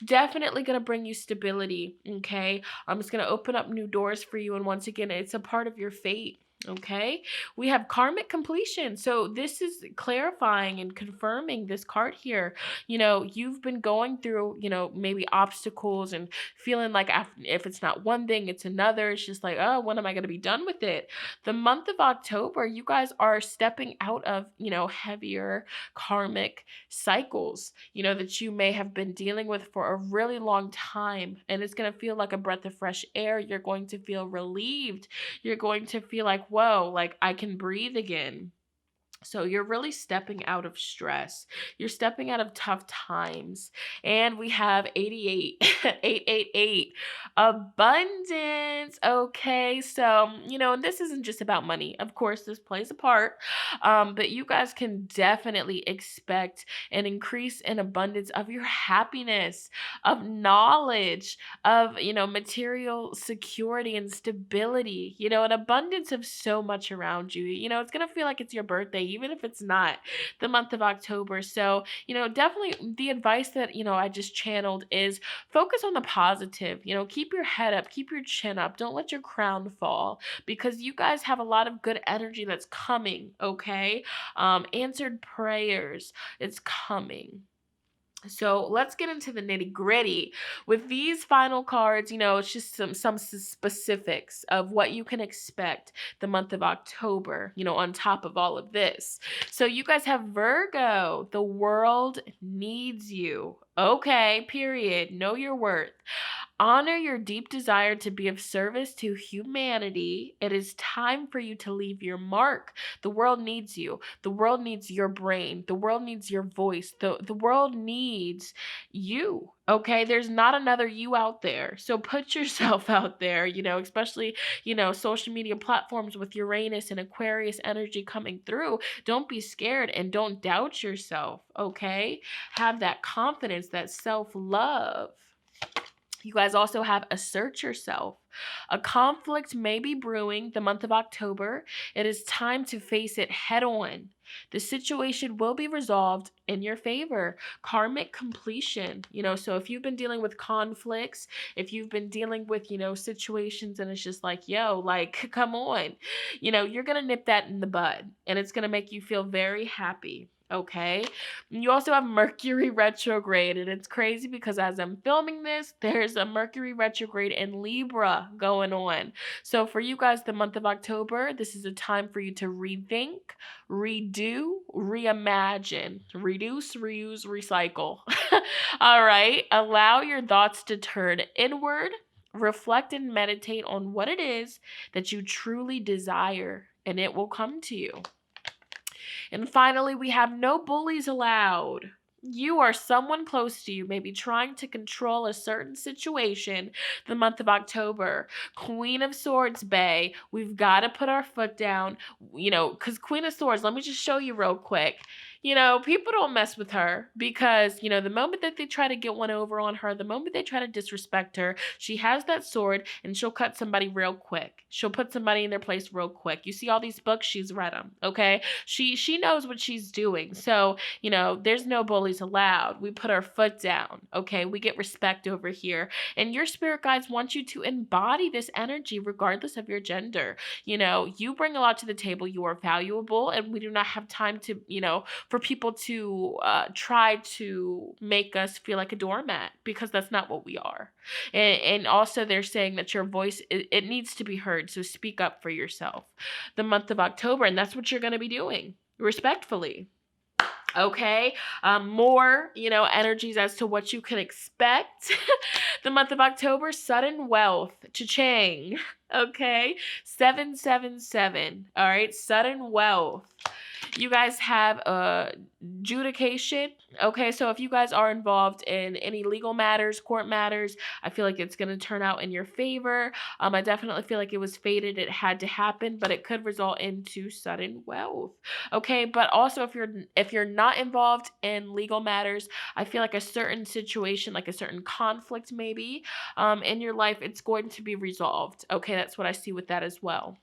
definitely going to bring you stability. Okay, it's going to open up new doors for you. And once again, it's a part of your fate. Okay, we have karmic completion. So this is clarifying and confirming this card here. You've been going through, maybe obstacles and feeling like if it's not one thing, it's another. It's just like, oh, when am I going to be done with it? The month of October, you guys are stepping out of, heavier karmic cycles, that you may have been dealing with for a really long time. And it's going to feel like a breath of fresh air. You're going to feel relieved. You're going to feel like, whoa, like I can breathe again. So you're really stepping out of stress. You're stepping out of tough times. And we have 88, 888, abundance. Okay. So, and this isn't just about money. Of course, this plays a part. But you guys can definitely expect an increase in abundance of your happiness, of knowledge, of, material security and stability, an abundance of so much around you. It's going to feel like it's your birthday, even if it's not the month of October. So, definitely the advice that, I just channeled is focus on the positive, keep your head up, keep your chin up. Don't let your crown fall, because you guys have a lot of good energy that's coming. Okay. Answered prayers, it's coming. So let's get into the nitty gritty. With these final cards, it's just some specifics of what you can expect the month of October, on top of all of this. So you guys have Virgo. The world needs you. Okay, period. Know your worth. Honor your deep desire to be of service to humanity. It is time for you to leave your mark. The world needs you. The world needs your brain. The world needs your voice. The world needs you. Okay, there's not another you out there. So put yourself out there, especially, social media platforms with Uranus and Aquarius energy coming through. Don't be scared and don't doubt yourself. Okay, have that confidence, that self-love. You guys also have assert yourself. A conflict may be brewing the month of October. It is time to face it head on. The situation will be resolved in your favor. Karmic completion. So if you've been dealing with conflicts, if you've been dealing with, situations and it's just like, yo, like, come on, you're going to nip that in the bud and it's going to make you feel very happy. Okay. You also have Mercury retrograde, and it's crazy because as I'm filming this, there's a Mercury retrograde in Libra going on. So for you guys, the month of October, this is a time for you to rethink, redo, reimagine, reduce, reuse, recycle. All right. Allow your thoughts to turn inward. Reflect and meditate on what it is that you truly desire, and it will come to you. And finally, we have no bullies allowed. You or someone close to you may be trying to control a certain situation the month of October. Queen of Swords, bae. We've got to put our foot down, because Queen of Swords, let me just show you real quick. People don't mess with her because, the moment that they try to get one over on her, the moment they try to disrespect her, she has that sword and she'll cut somebody real quick. She'll put somebody in their place real quick. You see all these books, she's read them, okay? She knows what she's doing. So, there's no bullies allowed. We put our foot down, okay? We get respect over here. And your spirit guides want you to embody this energy regardless of your gender. You bring a lot to the table. You are valuable, and we do not have time to, for people to try to make us feel like a doormat, because that's not what we are. And also they're saying that your voice, it needs to be heard. So speak up for yourself the month of October. And that's what you're going to be doing, respectfully. Okay. More, energies as to what you can expect the month of October. Sudden wealth, cha-ching. Okay. 777. All right. Sudden wealth. You guys have adjudication. Okay, so if you guys are involved in any legal matters, court matters, I feel like it's going to turn out in your favor. I definitely feel like it was fated. It had to happen, but it could result into sudden wealth. Okay, but also if you're not involved in legal matters, I feel like a certain situation, like a certain conflict maybe in your life, it's going to be resolved. Okay, that's what I see with that as well.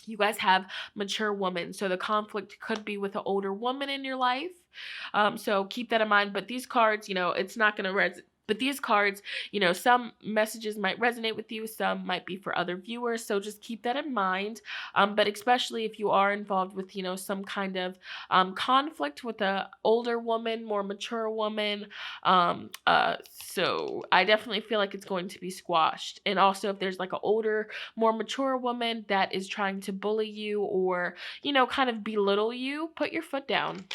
You guys have mature woman. So the conflict could be with an older woman in your life. So keep that in mind. But these cards, it's not going to But these cards, some messages might resonate with you. Some might be for other viewers. So just keep that in mind. But especially if you are involved with, some kind of conflict with an older woman, more mature woman. So I definitely feel like it's going to be squashed. And also if there's like an older, more mature woman that is trying to bully you or, kind of belittle you, put your foot down.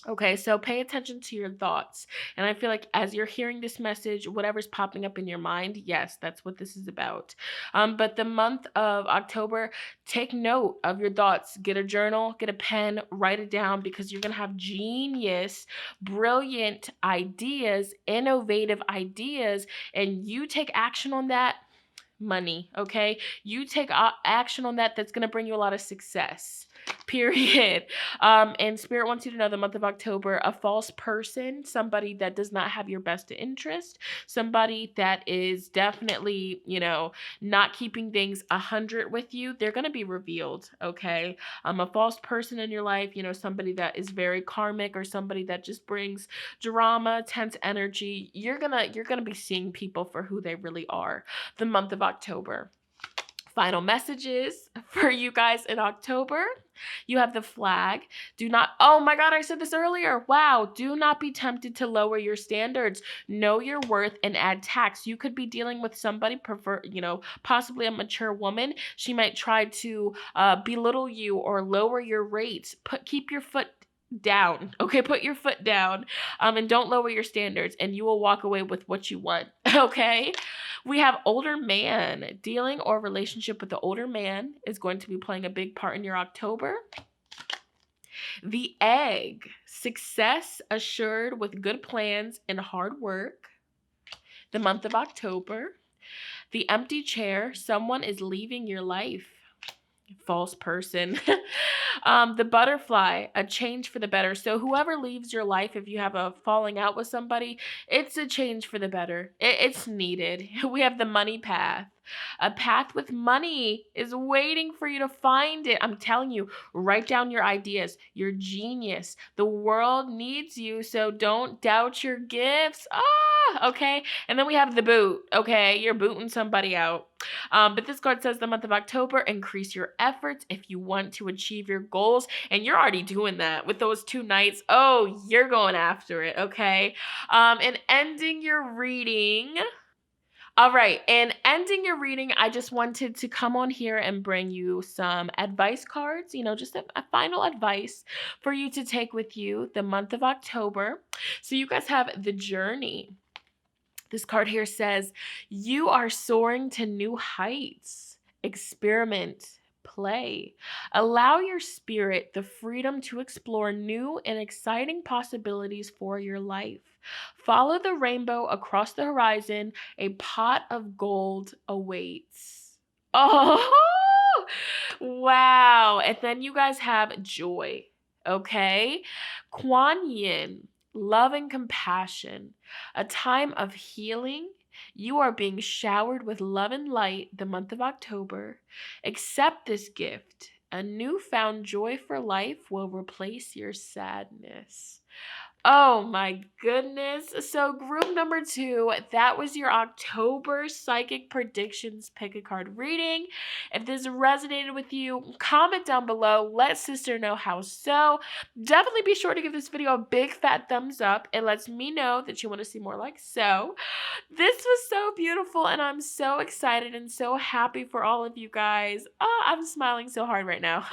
Okay, so pay attention to your thoughts. And I feel like as you're hearing this message, whatever's popping up in your mind, yes, that's what this is about. But the month of October, take note of your thoughts. Get a journal, get a pen, write it down, because you're going to have genius, brilliant ideas, innovative ideas, and you take action on that. Money, okay? You take action on that. That's going to bring you a lot of success. Period. And Spirit wants you to know the month of October, a false person, somebody that does not have your best interest, somebody that is definitely, not keeping things 100 with you, they're going to be revealed, okay? A false person in your life, somebody that is very karmic, or somebody that just brings drama, tense energy. You're going to be seeing people for who they really are the month of October. Final messages for you guys in October. You have the flag. Do not, oh my God, I said this earlier. Wow. Do not be tempted to lower your standards. Know your worth and add tax. You could be dealing with somebody, possibly a mature woman. She might try to belittle you or lower your rates. Keep your foot down. Okay, put your foot down, and don't lower your standards, and you will walk away with what you want. Okay. We have older man. Dealing or relationship with the older man is going to be playing a big part in your October. The egg. Success assured with good plans and hard work. The month of October. The empty chair. Someone is leaving your life. False person. The butterfly, a change for the better. So whoever leaves your life, if you have a falling out with somebody, it's a change for the better. It's needed. We have the money path. A path with money is waiting for you to find it. I'm telling you, write down your ideas. You're genius. The world needs you, so don't doubt your gifts. Okay. And then we have the boot. Okay, you're booting somebody out. But this card says the month of October, increase your efforts if you want to achieve your goals. And you're already doing that with those 2 nights. Oh, you're going after it, okay? And ending your reading. All right, and ending your reading, I just wanted to come on here and bring you some advice cards, just a final advice for you to take with you the month of October. So you guys have the journey. This card here says, you are soaring to new heights. Experiment, play. Allow your spirit the freedom to explore new and exciting possibilities for your life. Follow the rainbow across the horizon. A pot of gold awaits. Oh, wow. And then you guys have joy, okay? Kuan Yin, love and compassion, a time of healing. You are being showered with love and light the month of October. Accept this gift. A newfound joy for life will replace your sadness. Oh my goodness. So group number 2, that was your October psychic predictions pick a card reading. If this resonated with you, comment down below. Let sister know how so. Definitely be sure to give this video a big fat thumbs up. It lets me know that you want to see more like so. This was so beautiful, and I'm so excited and so happy for all of you guys. Oh, I'm smiling so hard right now.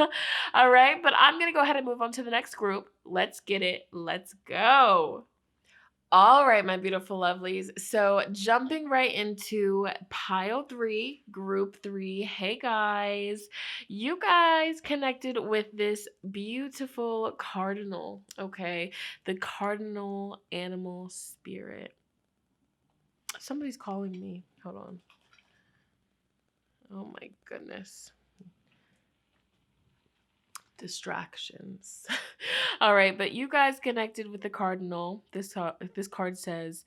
All right, but I'm going to go ahead and move on to the next group. Let's get it. Let's go. All right, my beautiful lovelies. So jumping right into pile 3, group 3. Hey guys, you guys connected with this beautiful cardinal, okay? The cardinal animal spirit. Somebody's calling me. Hold on. Oh my goodness. Distractions. All right, but you guys connected with the cardinal. This card says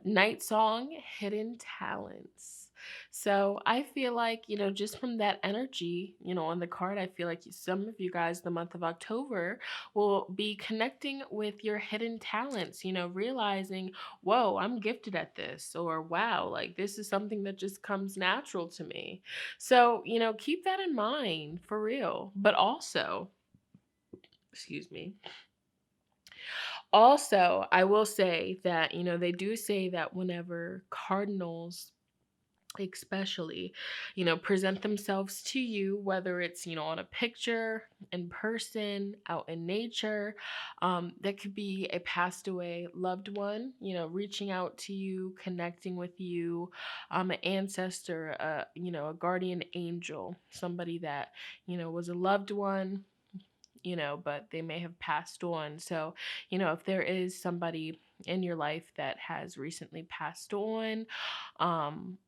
night song, hidden talents. So I feel like, just from that energy, on the card, I feel like some of you guys the month of October will be connecting with your hidden talents, realizing, whoa, I'm gifted at this, or wow, like this is something that just comes natural to me. So, keep that in mind for real. But also, excuse me. Also, I will say that, they do say that whenever cardinals especially, present themselves to you, whether it's, on a picture, in person, out in nature. That could be a passed away loved one, reaching out to you, connecting with you, an ancestor, a guardian angel, somebody that, was a loved one, but they may have passed on. So, if there is somebody in your life that has recently passed on,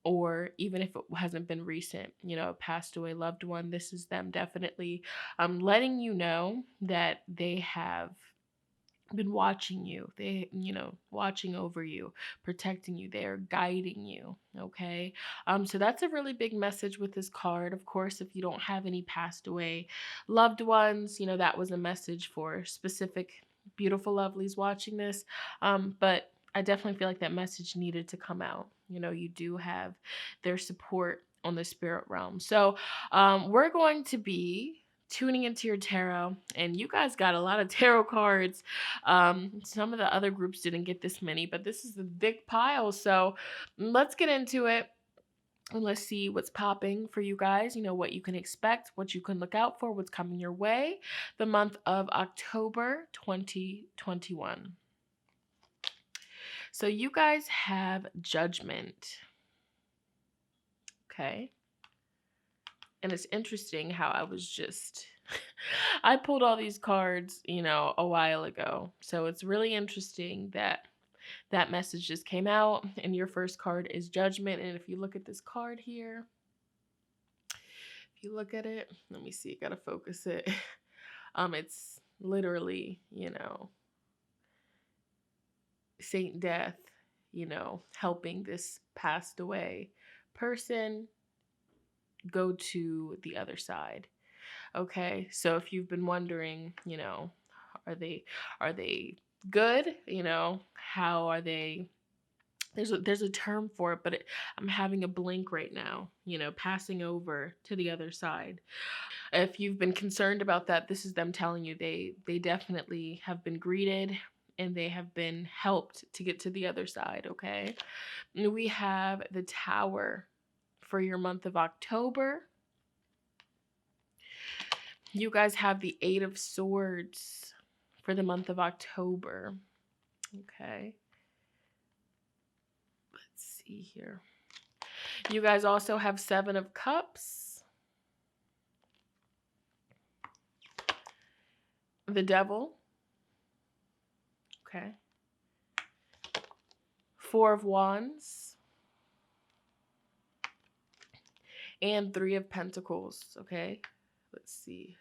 or even if it hasn't been recent, passed away loved one, this is them definitely letting you know that they have been watching you. They, watching over you, protecting you. They are guiding you. Okay. So that's a really big message with this card. Of course, if you don't have any passed away loved ones, that was a message for specific beautiful lovelies watching this. But I definitely feel like that message needed to come out. You do have their support on the spirit realm. So we're going to be tuning into your tarot, and you guys got a lot of tarot cards. Some of the other groups didn't get this many, but this is the big pile. So let's get into it. And let's see what's popping for you guys, what you can expect, what you can look out for, what's coming your way the month of October 2021. So you guys have Judgment. Okay. And it's interesting how I pulled all these cards, a while ago. So it's really interesting that message just came out, and your first card is Judgment. And if you look at this card here, if you look at it, let me see, gotta focus it. It's literally, Saint Death, helping this passed away person go to the other side. Okay, so if you've been wondering, are they good? How are they? There's a term for it, but I'm having a blank right now. Passing over to the other side. If you've been concerned about that, this is them telling you they definitely have been greeted and they have been helped to get to the other side. Okay, we have the Tower for your month of October. You guys have the Eight of Swords for the month of October. Okay. Let's see here. You guys also have Seven of Cups. The Devil. Okay. Four of Wands. And Three of Pentacles. Okay. Let's see.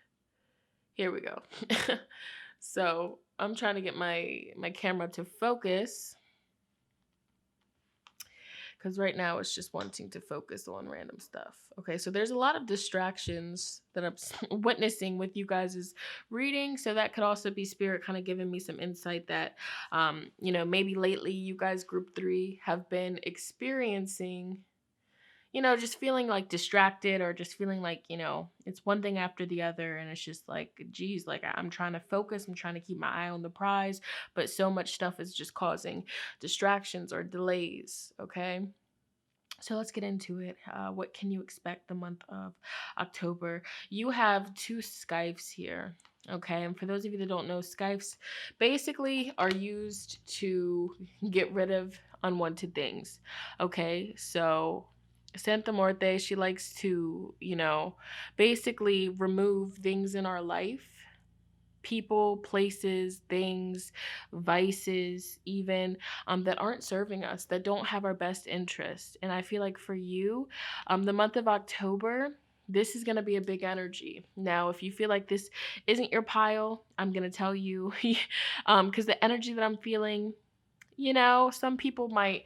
Here we go. So I'm trying to get my camera to focus, because right now it's just wanting to focus on random stuff. Okay, so there's a lot of distractions that I'm witnessing with you guys' reading. So that could also be spirit kind of giving me some insight that, maybe lately you guys, group 3, have been experiencing, just feeling like distracted, or just feeling like, it's one thing after the other. And it's just like, geez, like I'm trying to focus. I'm trying to keep my eye on the prize, but so much stuff is just causing distractions or delays. Okay. So let's get into it. What can you expect the month of October? You have 2 scythes here. Okay. And for those of you that don't know, scythes basically are used to get rid of unwanted things. Okay. So Santa Muerte, she likes to, basically remove things in our life, people, places, things, vices, even that aren't serving us, that don't have our best interest. And I feel like for you, the month of October, this is going to be a big energy. Now, if you feel like this isn't your pile, I'm going to tell you, because the energy that I'm feeling, some people might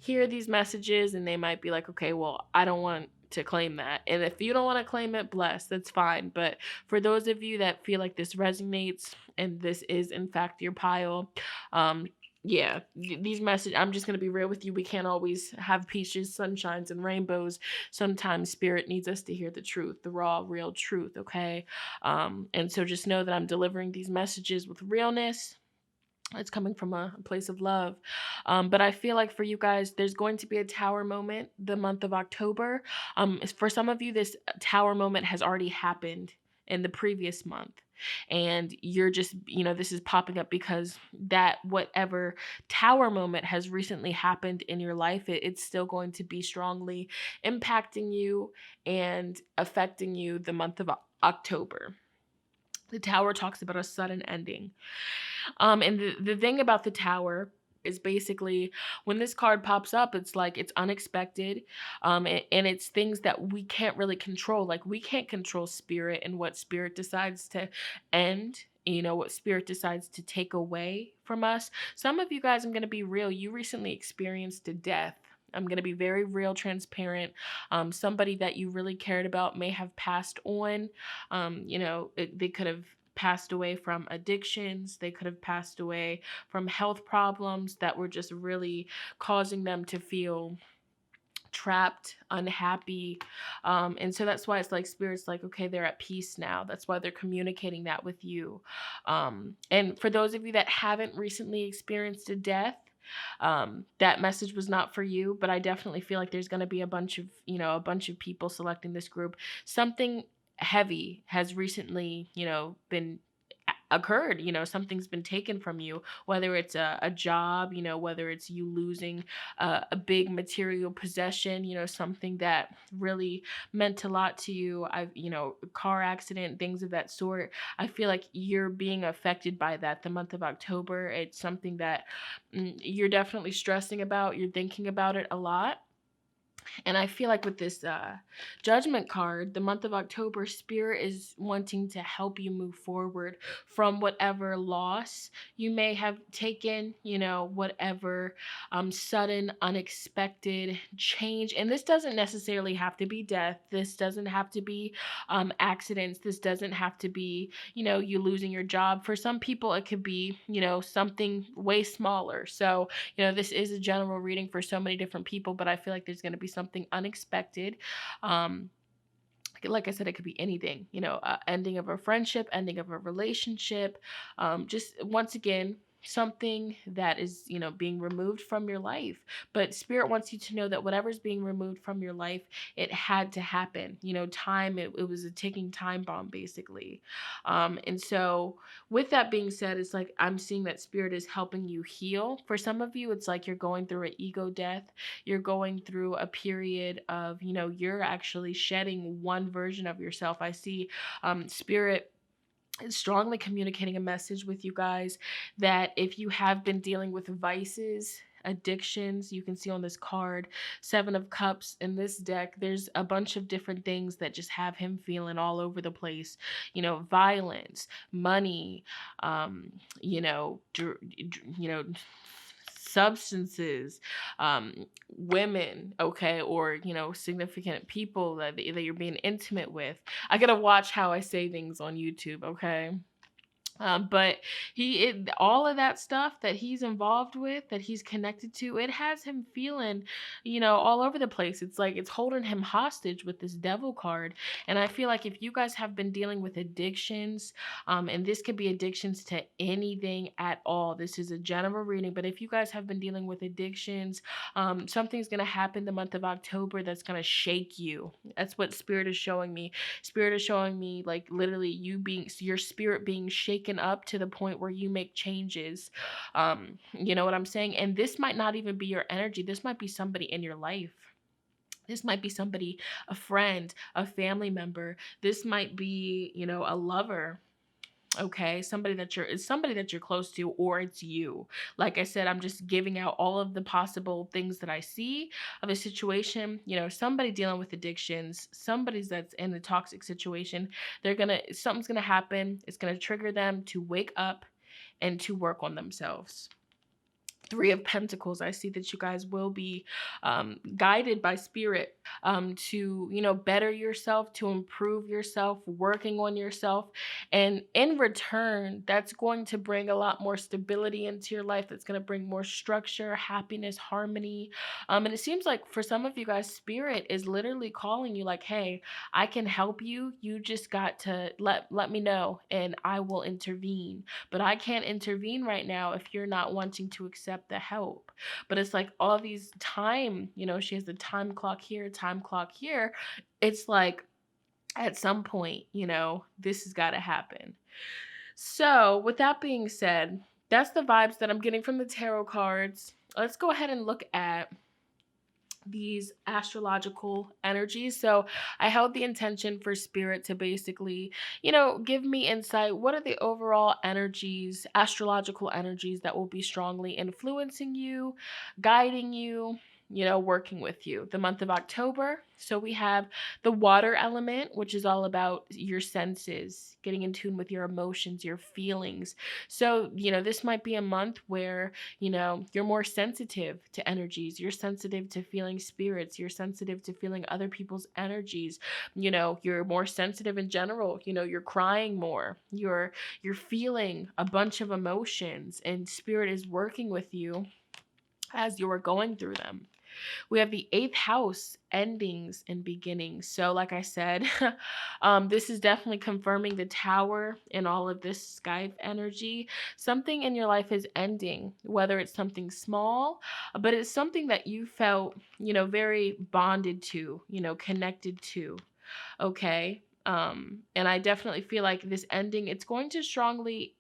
hear these messages and they might be like, okay, well, I don't want to claim that. And if you don't want to claim it, bless, that's fine. But for those of you that feel like this resonates and this is in fact your pile, these messages, I'm just going to be real with you. We can't always have peaches, sunshines, and rainbows. Sometimes spirit needs us to hear the truth, the raw, real truth. Okay. And so just know that I'm delivering these messages with realness. It's coming from a place of love. But I feel like for you guys, there's going to be a tower moment the month of October. For some of you, this tower moment has already happened in the previous month. And you're just, this is popping up because that whatever tower moment has recently happened in your life, it's still going to be strongly impacting you and affecting you the month of October. The tower talks about a sudden ending. And the thing about the tower is basically when this card pops up, it's like it's unexpected. And it's things that we can't really control. Like we can't control spirit and what spirit decides to end. What spirit decides to take away from us. Some of you guys, I'm going to be real. You recently experienced a death. I'm going to be very real, transparent. Somebody that you really cared about may have passed on. They could have passed away from addictions. They could have passed away from health problems that were just really causing them to feel trapped, unhappy. And so that's why it's like spirit's like, okay, they're at peace now. That's why they're communicating that with you. And for those of you that haven't recently experienced a death, that message was not for you, but I definitely feel like there's going to be a bunch of people selecting this group. Something heavy has recently, been occurred. Something's been taken from you, whether it's a job, whether it's you losing a big material possession, something that really meant a lot to you. Car accident, things of that sort. I feel like you're being affected by that the month of October. It's something that you're definitely stressing about. You're thinking about it a lot. And I feel like with this judgment card, the month of October, Spirit is wanting to help you move forward from whatever loss you may have taken, whatever sudden, unexpected change. And this doesn't necessarily have to be death. This doesn't have to be accidents. This doesn't have to be, you losing your job. For some people, it could be, something way smaller. So, this is a general reading for so many different people, but I feel like there's going to be something unexpected. Like I said, it could be anything, ending of a friendship, ending of a relationship, just once again, something that is, being removed from your life. But Spirit wants you to know that whatever's being removed from your life, it had to happen. Time, it was a ticking time bomb, basically. And so with that being said, it's like I'm seeing that Spirit is helping you heal. For some of you, it's like you're going through an ego death. You're going through a period of, you're actually shedding one version of yourself. I see Spirit is strongly communicating a message with you guys that if you have been dealing with vices, addictions, you can see on this card, Seven of Cups in this deck, there's a bunch of different things that just have him feeling all over the place. Violence, money, substances, women, okay, or significant people that you're being intimate with. I gotta watch how I say things on YouTube, okay? But all of that stuff that he's involved with, that he's connected to, it has him feeling, all over the place. It's like it's holding him hostage with this devil card. And I feel like if you guys have been dealing with addictions, and this could be addictions to anything at all. This is a general reading, but if you guys have been dealing with addictions, something's gonna happen the month of October that's gonna shake you. That's what Spirit is showing me. Spirit is showing me like literally your spirit being shaken up to the point where you make changes. You know what I'm saying? And this might not even be your energy. This might be somebody in your life. This might be somebody, a friend, a family member. This might be, a lover. Okay, somebody that you're close to, or it's you. Like I said, I'm just giving out all of the possible things that I see of a situation. Somebody dealing with addictions, somebody's that's in a toxic situation. Something's gonna happen. It's gonna trigger them to wake up and to work on themselves. Three of Pentacles, I see that you guys will be guided by spirit to, better yourself, to improve yourself, working on yourself. And in return, that's going to bring a lot more stability into your life. That's going to bring more structure, happiness, harmony. And it seems like for some of you guys, spirit is literally calling you like, hey, I can help you. You just got to let me know and I will intervene. But I can't intervene right now if you're not wanting to accept the help. But it's like all these time, she has the time clock here, time clock here. It's like at some point, this has got to happen. So with that being said, that's the vibes that I'm getting from the tarot cards. Let's go ahead and look at these astrological energies. So I held the intention for spirit to basically, give me insight. What are the overall energies, astrological energies that will be strongly influencing you, guiding you, working with you? The month of October. So we have the water element, which is all about your senses, getting in tune with your emotions, your feelings. So, this might be a month where, you're more sensitive to energies. You're sensitive to feeling spirits. You're sensitive to feeling other people's energies. You're more sensitive in general. You're crying more. You're feeling a bunch of emotions, and spirit is working with you as you are going through them. We have the 8th house, endings and beginnings. So like I said, this is definitely confirming the tower in all of this sky energy. Something in your life is ending, whether it's something small, but it's something that you felt, very bonded to, connected to. Okay. And I definitely feel like this ending, it's going to strongly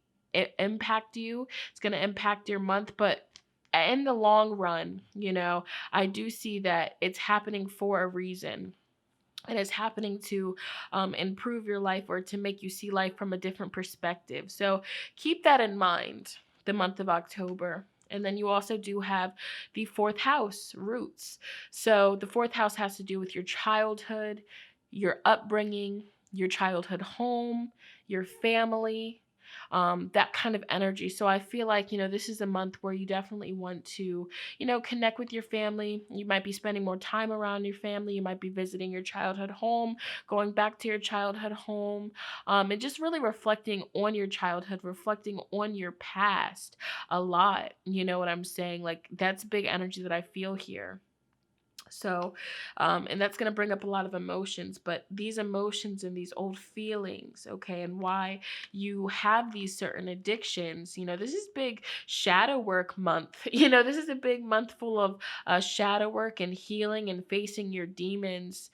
impact you. It's going to impact your month, but in the long run, I do see that it's happening for a reason. And it's happening to improve your life or to make you see life from a different perspective. So keep that in mind, the month of October. And then you also do have the 4th house, roots. So the 4th house has to do with your childhood, your upbringing, your childhood home, your family, that kind of energy. So I feel like, this is a month where you definitely want to, connect with your family. You might be spending more time around your family. You might be visiting your childhood home, going back to your childhood home, and just really reflecting on your childhood, reflecting on your past a lot. You know what I'm saying? Like, that's big energy that I feel here. So, and that's going to bring up a lot of emotions, but these emotions and these old feelings, okay, and why you have these certain addictions, this is big shadow work month. This is a big month full of shadow work and healing and facing your demons.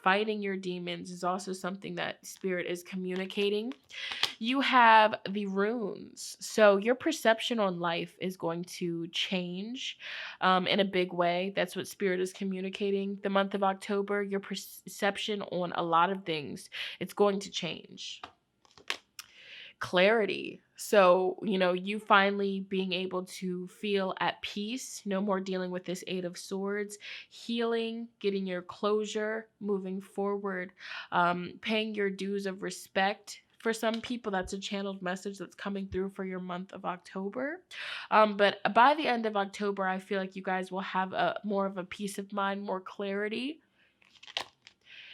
Fighting your demons is also something that spirit is communicating. You have the runes. So your perception on life is going to change in a big way. That's what spirit is communicating. The month of October, your perception on a lot of things, it's going to change. Clarity. So, you finally being able to feel at peace, no more dealing with this 8 of Swords, healing, getting your closure, moving forward, paying your dues of respect. For some people, that's a channeled message that's coming through for your month of October. But by the end of October, I feel like you guys will have more of a peace of mind, more clarity.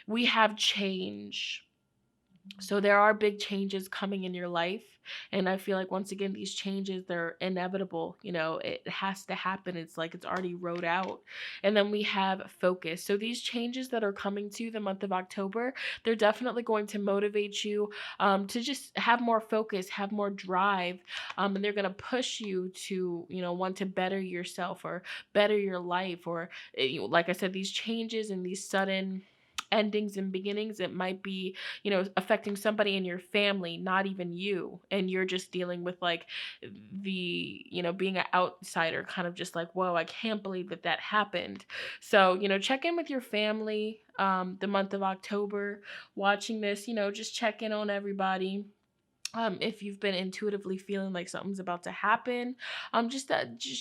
We have change. So there are big changes coming in your life. And I feel like, once again, these changes, they're inevitable. It has to happen. It's like it's already wrote out. And then we have focus. So these changes that are coming to the month of October, they're definitely going to motivate you to just have more focus, have more drive. And they're going to push you to, want to better yourself or better your life. Or, like I said, these changes and these sudden endings and beginnings, it might be, affecting somebody in your family, not even you, and you're just dealing with like the, being an outsider, kind of just like, whoa, I can't believe that happened. So, check in with your family the month of October, watching this, just check in on everybody. If you've been intuitively feeling like something's about to happen, just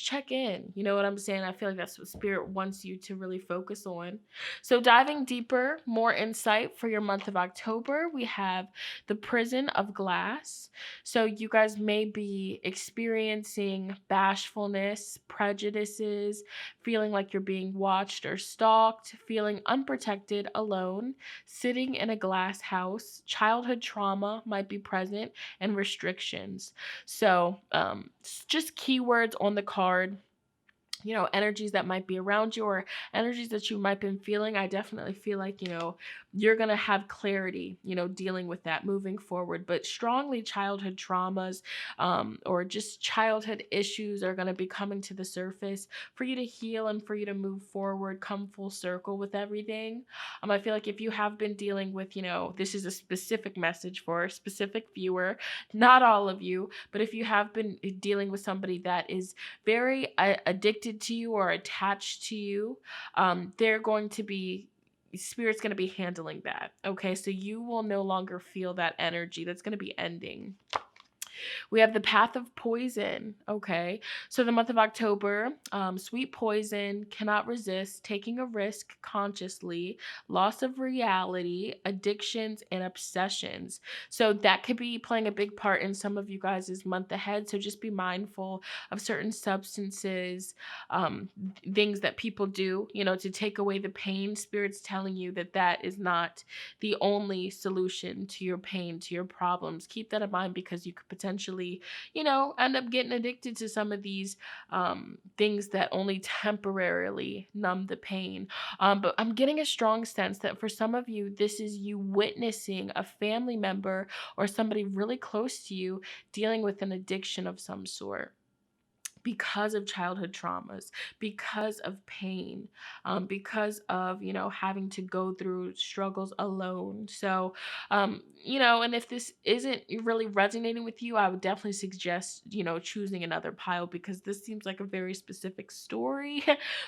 check in. You know what I'm saying? I feel like that's what spirit wants you to really focus on. So diving deeper, more insight for your month of October, we have the prison of glass. So you guys may be experiencing bashfulness, prejudices, feeling like you're being watched or stalked, feeling unprotected, alone, sitting in a glass house. Childhood trauma might be present and restrictions. So, just keywords on the card, energies that might be around you or energies that you might been feeling. I definitely feel like, you're going to have clarity, dealing with that moving forward. But strongly childhood traumas, or just childhood issues are going to be coming to the surface for you to heal and for you to move forward, come full circle with everything. I feel like if you have been dealing with, this is a specific message for a specific viewer, not all of you, but if you have been dealing with somebody that is very addicted to you or attached to you, they're going to be spirit's going to be handling that. Okay, so you will no longer feel that energy. That's going to be ending. We have the path of poison. Okay. So the month of October, sweet poison, cannot resist, taking a risk consciously, loss of reality, addictions, and obsessions. So that could be playing a big part in some of you guys' month ahead. So just be mindful of certain substances, um, things that people do, to take away the pain. Spirit's telling you that that is not the only solution to your pain, to your problems. Keep that in mind because you could potentially, end up getting addicted to some of these things that only temporarily numb the pain. But I'm getting a strong sense that for some of you, this is you witnessing a family member or somebody really close to you dealing with an addiction of some sort because of childhood traumas, because of pain, because of, having to go through struggles alone. So, and if this isn't really resonating with you, I would definitely suggest, choosing another pile because this seems like a very specific story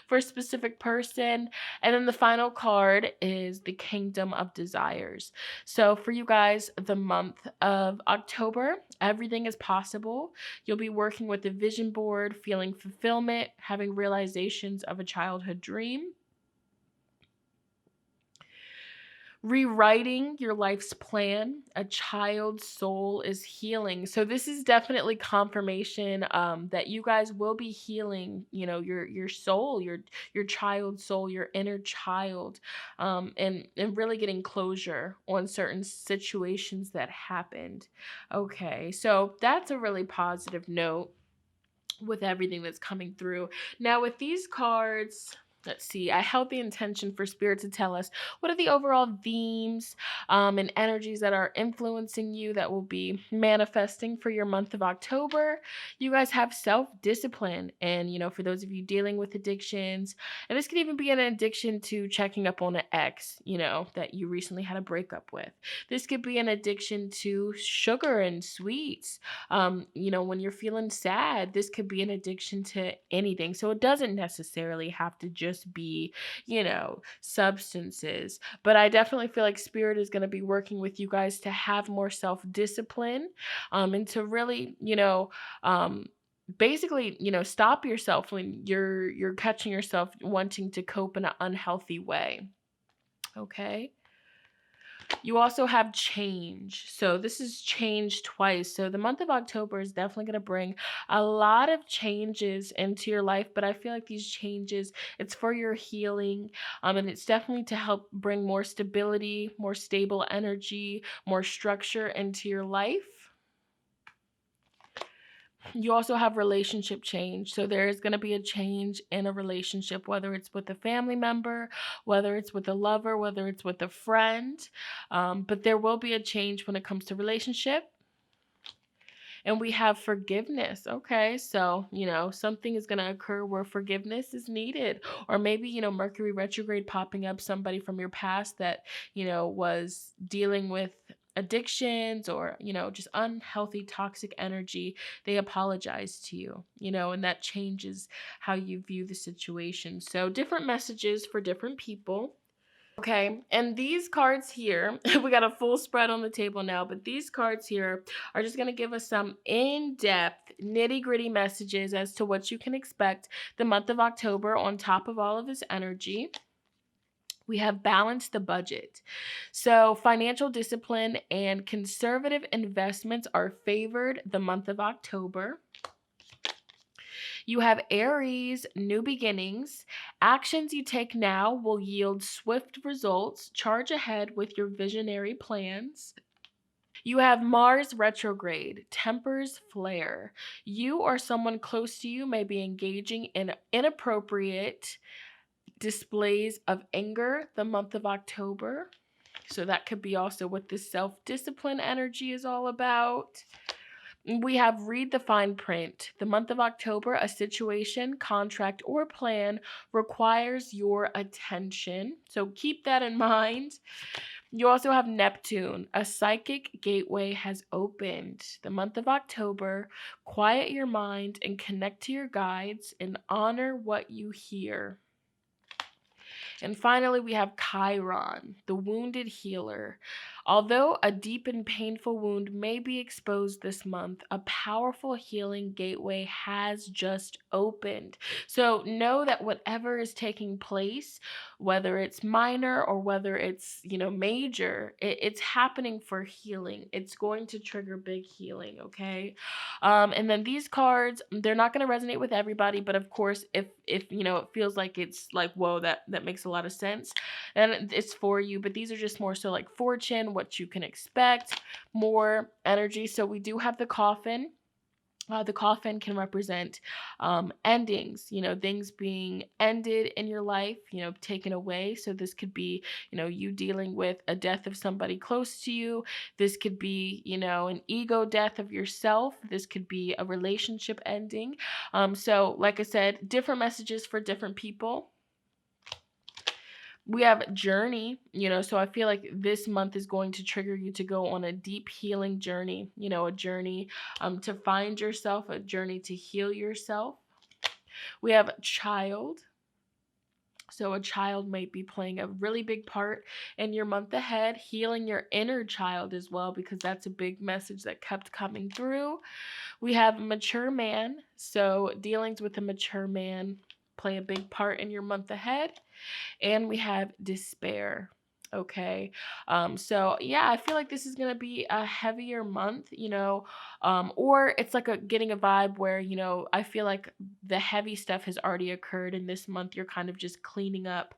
for a specific person. And then the final card is the Kingdom of Desires. So for you guys, the month of October, everything is possible. You'll be working with a vision board, feeling fulfillment, having realizations of a childhood dream, rewriting your life's plan. A child's soul is healing. So this is definitely confirmation that you guys will be healing, your soul, your child's soul, your inner child, and really getting closure on certain situations that happened. Okay, so that's a really positive note with everything that's coming through. Now, with these cards, let's see, I held the intention for Spirit to tell us what are the overall themes and energies that are influencing you that will be manifesting for your month of October. You guys have self-discipline. And, for those of you dealing with addictions, and this could even be an addiction to checking up on an ex, that you recently had a breakup with. This could be an addiction to sugar and sweets. When you're feeling sad, this could be an addiction to anything. So it doesn't necessarily have to just be, substances. But I definitely feel like Spirit is going to be working with you guys to have more self-discipline, and to really, basically, stop yourself when you're catching yourself wanting to cope in an unhealthy way. Okay. You also have change. So this is change twice. So the month of October is definitely going to bring a lot of changes into your life, but I feel like these changes, it's for your healing, and it's definitely to help bring more stability, more stable energy, more structure into your life. You also have relationship change. So there is going to be a change in a relationship, whether it's with a family member, whether it's with a lover, whether it's with a friend. But there will be a change when it comes to relationship. And we have forgiveness. Okay. So, something is going to occur where forgiveness is needed. Or maybe, Mercury retrograde popping up, somebody from your past that, was dealing with addictions or, just unhealthy, toxic energy. They apologize to you, and that changes how you view the situation. So different messages for different people. Okay, and these cards here, we got a full spread on the table now, but these cards here are just going to give us some in-depth, nitty-gritty messages as to what you can expect the month of October on top of all of this energy. We have balanced the budget. So, financial discipline and conservative investments are favored the month of October. You have Aries, new beginnings. Actions you take now will yield swift results. Charge ahead with your visionary plans. You have Mars retrograde, tempers flare. You or someone close to you may be engaging in inappropriate displays of anger the month of October. So that could be also what this self-discipline energy is all about. We have read the fine print. The month of October, a situation, contract, or plan requires your attention. So keep that in mind. You also have Neptune. A psychic gateway has opened. The month of October, quiet your mind and connect to your guides and honor what you hear. And finally, we have Chiron, the wounded healer. Although a deep and painful wound may be exposed this month, a powerful healing gateway has just opened. So know that whatever is taking place, whether it's minor or whether it's, major, it's happening for healing. It's going to trigger big healing, okay? And then these cards, they're not going to resonate with everybody, but of course, if it feels like it's like, whoa, that makes a lot of sense, and it's for you. But these are just more so like fortune, what you can expect, more energy. So we do have the coffin. The coffin can represent endings, things being ended in your life, taken away. So this could be, you dealing with a death of somebody close to you. This could be, an ego death of yourself. This could be a relationship ending. So like I said, different messages for different people. We have journey, so I feel like this month is going to trigger you to go on a deep healing journey, a journey to find yourself, a journey to heal yourself. We have child. So a child might be playing a really big part in your month ahead, healing your inner child as well, because that's a big message that kept coming through. We have mature man. So dealings with a mature man play a big part in your month ahead. And we have despair. Okay. So yeah, I feel like this is gonna be a heavier month, or it's like getting a vibe where, I feel like the heavy stuff has already occurred, and this month you're kind of just cleaning up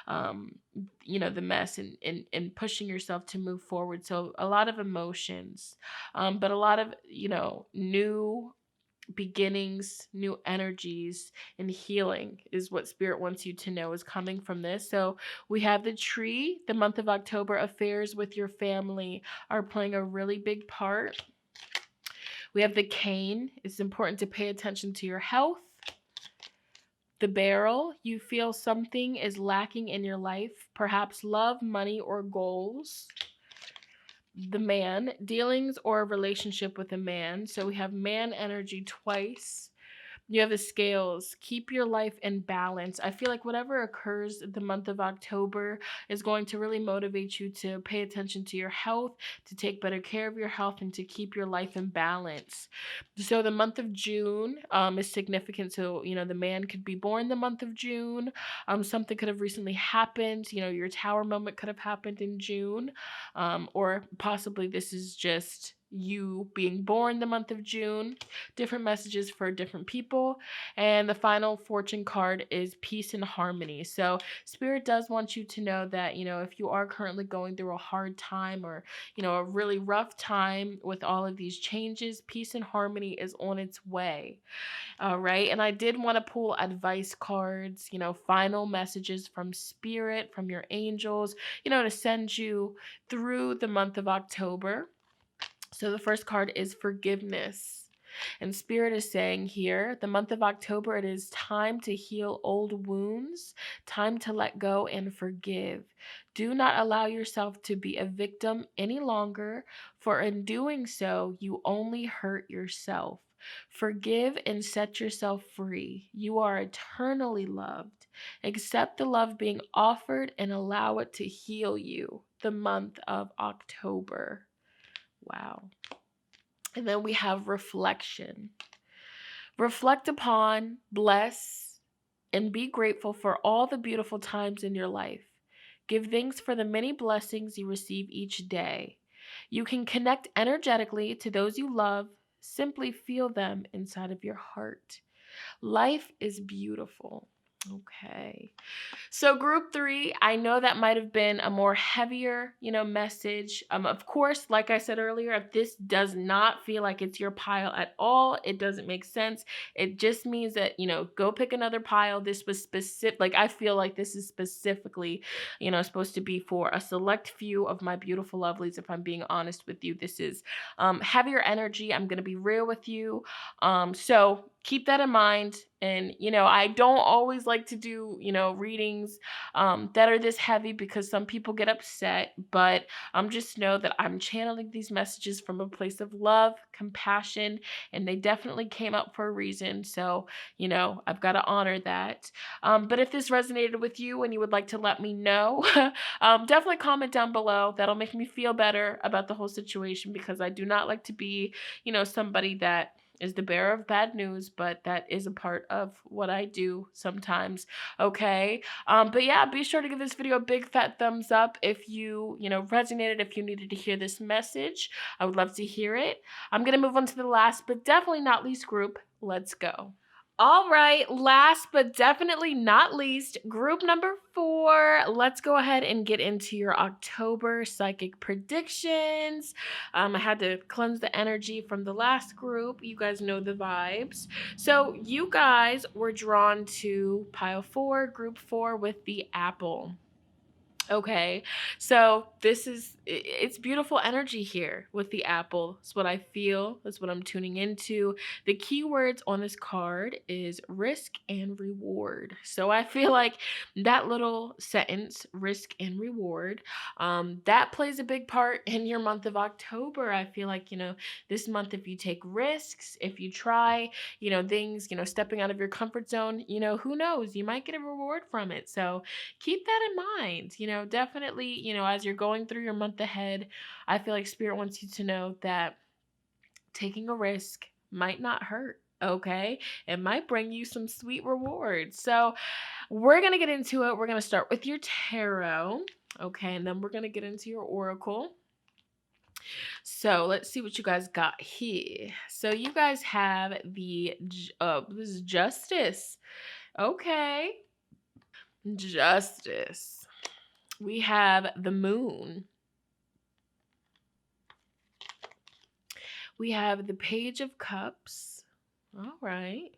the mess and pushing yourself to move forward. So a lot of emotions, but a lot of, new beginnings, new energies, and healing is what Spirit wants you to know is coming from this. So we have the tree, the month of October. Affairs with your family are playing a really big part. We have the cane. It's important to pay attention to your health. The barrel, you feel something is lacking in your life, perhaps love, money, or goals. The man, dealings or a relationship with a man. So we have man energy twice. You have the scales. Keep your life in balance. I feel like whatever occurs the month of October is going to really motivate you to pay attention to your health, to take better care of your health, and to keep your life in balance. So the month of June is significant. So, the man could be born the month of June. Something could have recently happened. Your tower moment could have happened in June. Or possibly this is just you being born the month of June. Different messages for different people. And the final fortune card is peace and harmony. So Spirit does want you to know that, if you are currently going through a hard time or, a really rough time with all of these changes, peace and harmony is on its way. All right. And I did want to pull advice cards, final messages from Spirit, from your angels, to send you through the month of October. So the first card is forgiveness. And Spirit is saying here, the month of October, it is time to heal old wounds, time to let go and forgive. Do not allow yourself to be a victim any longer, for in doing so, you only hurt yourself. Forgive and set yourself free. You are eternally loved. Accept the love being offered and allow it to heal you. The month of October. Wow. And then we have reflection. Reflect upon, bless, and be grateful for all the beautiful times in your life. Give thanks for the many blessings you receive each day. You can connect energetically to those you love. Simply feel them inside of your heart. Life is beautiful. Okay. So group 3, I know that might have been a more heavier, message. Of course, like I said earlier, if this does not feel like it's your pile at all, it doesn't make sense. It just means that, go pick another pile. This was specific. Like, I feel like this is specifically, supposed to be for a select few of my beautiful lovelies. If I'm being honest with you, this is heavier energy. I'm going to be real with you. So keep that in mind. And, I don't always like to do, readings that are this heavy because some people get upset. But just know that I'm channeling these messages from a place of love, compassion, and they definitely came up for a reason. So, I've got to honor that. But if this resonated with you and you would like to let me know, definitely comment down below. That'll make me feel better about the whole situation because I do not like to be, somebody that is the bearer of bad news, but that is a part of what I do sometimes. Okay. But yeah, be sure to give this video a big fat thumbs up if you, resonated, if you needed to hear this message. I would love to hear it. I'm going to move on to the last, but definitely not least group. Let's go. All right, last but definitely not least, group number 4. Let's go ahead and get into your October psychic predictions. I had to cleanse the energy from the last group. You guys know the vibes. So you guys were drawn to pile 4, group 4 with the apple. Okay, so it's beautiful energy here with the apple. It's what I feel. That's what I'm tuning into. The keywords on this card is risk and reward. So I feel like that little sentence, risk and reward, that plays a big part in your month of October. I feel like, this month, if you take risks, if you try, things, stepping out of your comfort zone, who knows, you might get a reward from it. So keep that in mind. Definitely, as you're going through your month ahead, I feel like Spirit wants you to know that taking a risk might not hurt. Okay, it might bring you some sweet rewards. So we're gonna get into it. We're gonna start with your tarot. Okay, and then we're gonna get into your oracle. So let's see what you guys got here. So you guys have this is Justice. Okay, Justice. We have the Moon. We have the Page of Cups. All right.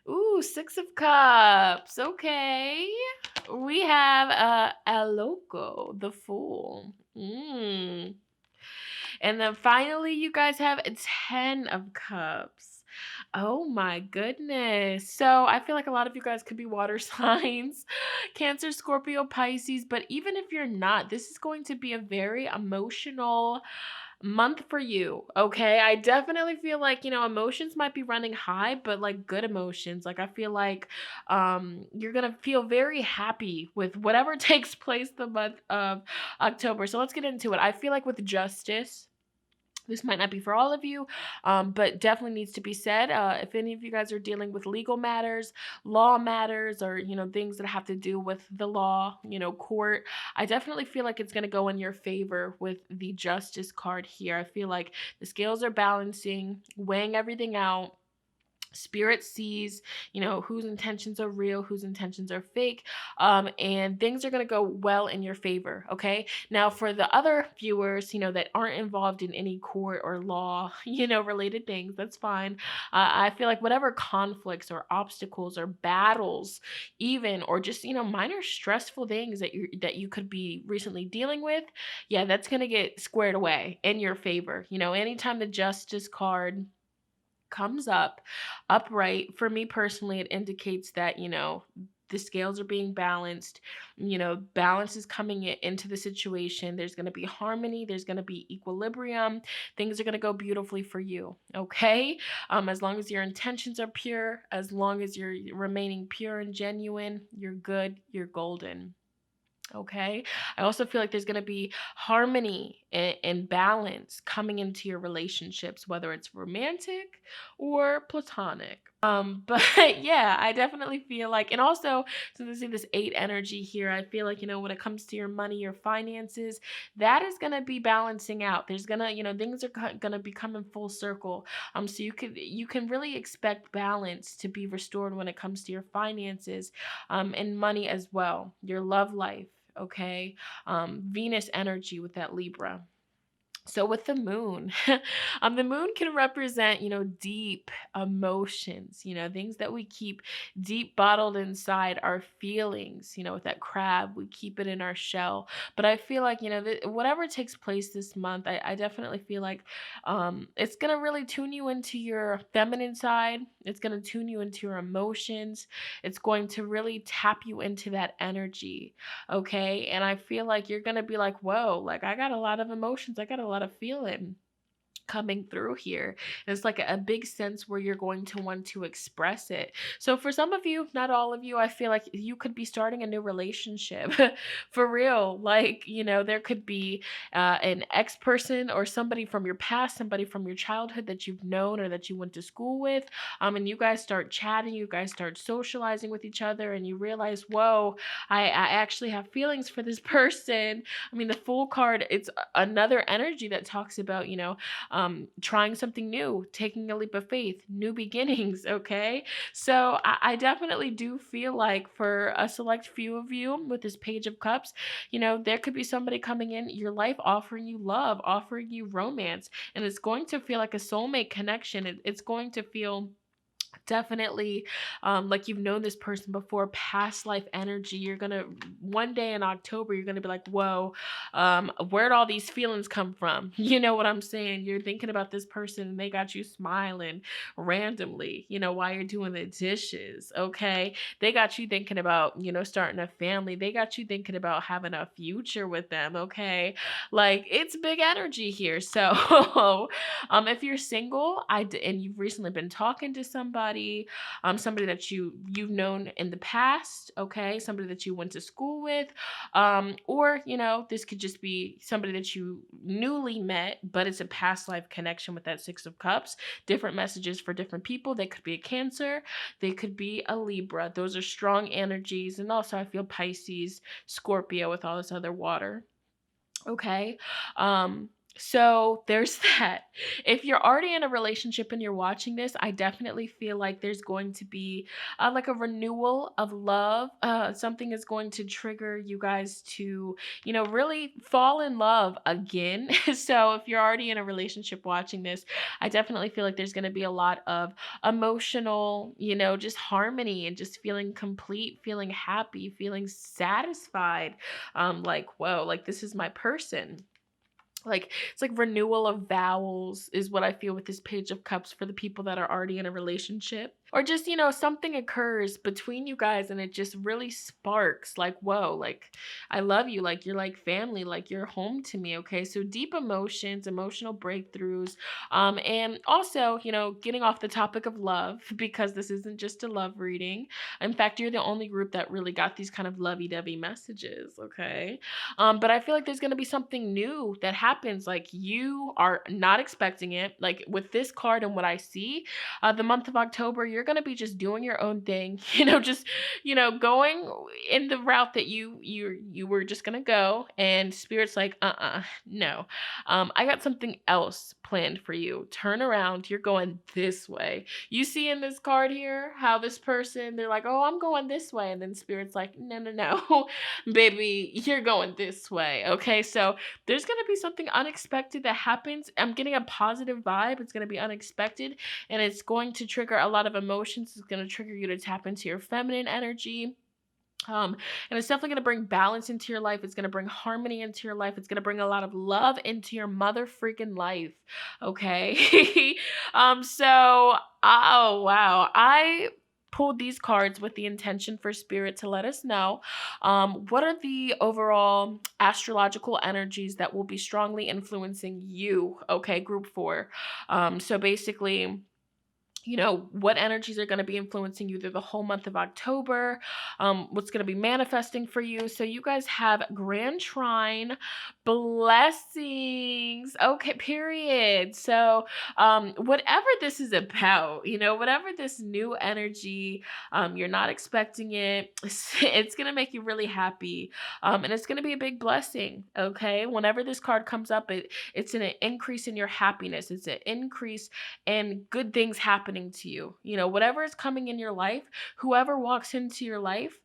Ooh, 6 of Cups. Okay. We have Aloko, the Fool. And then finally, you guys have a 10 of Cups. Oh my goodness. So I feel like a lot of you guys could be water signs, Cancer, Scorpio, Pisces, but even if you're not, this is going to be a very emotional month for you. Okay. I definitely feel like, emotions might be running high, but like good emotions. Like I feel like you're going to feel very happy with whatever takes place the month of October. So let's get into it. I feel like with Justice, this might not be for all of you, but definitely needs to be said. If any of you guys are dealing with legal matters, law matters, or, things that have to do with the law, court, I definitely feel like it's going to go in your favor with the Justice card here. I feel like the scales are balancing, weighing everything out. Spirit sees, whose intentions are real, whose intentions are fake, and things are going to go well in your favor, okay? Now, for the other viewers, that aren't involved in any court or law, related things, that's fine. I feel like whatever conflicts or obstacles or battles, even, or just, minor stressful things that you could be recently dealing with, yeah, that's going to get squared away in your favor. Anytime the Justice card comes up upright, for me personally, it indicates that the scales are being balanced. Balance is coming into the situation. There's going to be harmony. There's going to be equilibrium. Things are going to go beautifully for you. Okay. As long as your intentions are pure, as long as you're remaining pure and genuine, you're good. You're golden. Okay. I also feel like there's going to be harmony and balance coming into your relationships, whether it's romantic or platonic. But yeah, I definitely feel like, and also since I see this 8 energy here, I feel like, when it comes to your money, your finances, that is going to be balancing out. There's going to, things are going to be coming full circle. So you can really expect balance to be restored when it comes to your finances, and money as well, your love life. Okay. Venus energy with that Libra. So with the moon can represent, deep emotions, things that we keep deep bottled inside our feelings, with that crab, we keep it in our shell. But I feel like, whatever takes place this month, I definitely feel like it's going to really tune you into your feminine side. It's going to tune you into your emotions. It's going to really tap you into that energy. Okay. And I feel like you're going to be like, whoa, like I got a lot of emotions. I got a lot of feeling coming through here. And it's like a big sense where you're going to want to express it. So for some of you, not all of you, I feel like you could be starting a new relationship for real. Like, there could be an ex person or somebody from your past, somebody from your childhood that you've known or that you went to school with. And you guys start chatting, you guys start socializing with each other, and you realize, whoa, I actually have feelings for this person. I mean, the Fool card, it's another energy that talks about, trying something new, taking a leap of faith, new beginnings. Okay. So I definitely do feel like for a select few of you with this Page of Cups, there could be somebody coming in your life offering you love, offering you romance, and it's going to feel like a soulmate connection. It's going to feel definitely like you've known this person before, past life energy. You're gonna, one day in October, you're gonna be like, whoa, where'd all these feelings come from? You know what I'm saying? You're thinking about this person and they got you smiling randomly, while you're doing the dishes. Okay. They got you thinking about, starting a family. They got you thinking about having a future with them. Okay. Like, it's big energy here. So if you're single, and you've recently been talking to somebody that you've known in the past, okay, somebody that you went to school with, or this could just be somebody that you newly met, but it's a past life connection with that 6 of Cups. Different messages for different people. They could be a Cancer, they could be a Libra. Those are strong energies. And also I feel Pisces, Scorpio with all this other water. Okay. So there's that. If you're already in a relationship and you're watching this, I definitely feel like there's going to be like a renewal of love. Something is going to trigger you guys to, really fall in love again. So if you're already in a relationship watching this, I definitely feel like there's going to be a lot of emotional, just harmony and just feeling complete, feeling happy, feeling satisfied. Like, whoa, like this is my person. Like, it's like renewal of vows is what I feel with this Page of Cups for the people that are already in a relationship. Or just, something occurs between you guys and it just really sparks like, whoa, like I love you, like you're like family, like you're home to me. Okay. So deep emotions, emotional breakthroughs, and also, getting off the topic of love, because this isn't just a love reading. In fact, you're the only group that really got these kind of lovey-dovey messages. Okay. But I feel like there's going to be something new that happens. Like, you are not expecting it. Like with this card and what I see, the month of October, you're going to be just doing your own thing, just, going in the route that you were just going to go. And Spirit's like, no, I got something else planned for you. Turn around. You're going this way. You see in this card here, how this person, they're like, oh, I'm going this way. And then Spirit's like, no, baby, you're going this way. Okay. So there's going to be something unexpected that happens. I'm getting a positive vibe. It's going to be unexpected and it's going to trigger a lot of emotions. It's going to trigger you to tap into your feminine energy. And it's definitely going to bring balance into your life. It's going to bring harmony into your life. It's going to bring a lot of love into your mother freaking life. Okay. So, oh, wow. I pulled these cards with the intention for spirit to let us know what are the overall astrological energies that will be strongly influencing you. Okay, group 4. So basically, what energies are going to be influencing you through the whole month of October, what's going to be manifesting for you. So you guys have Grand Trine, blessings. Okay, period. So whatever this is about, whatever this new energy, you're not expecting it, it's going to make you really happy. And it's going to be a big blessing. Okay, whenever this card comes up, it's an increase in your happiness. It's an increase and good things happening to you. Whatever is coming in your life, whoever walks into your life,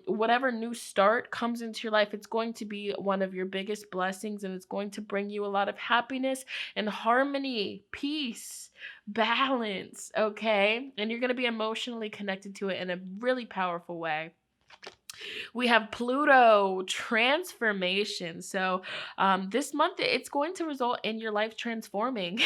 whatever new start comes into your life, it's going to be one of your biggest blessings, and it's going to bring you a lot of happiness and harmony, peace, balance, okay? And you're going to be emotionally connected to it in a really powerful way. We have Pluto transformation. So this month, it's going to result in your life transforming.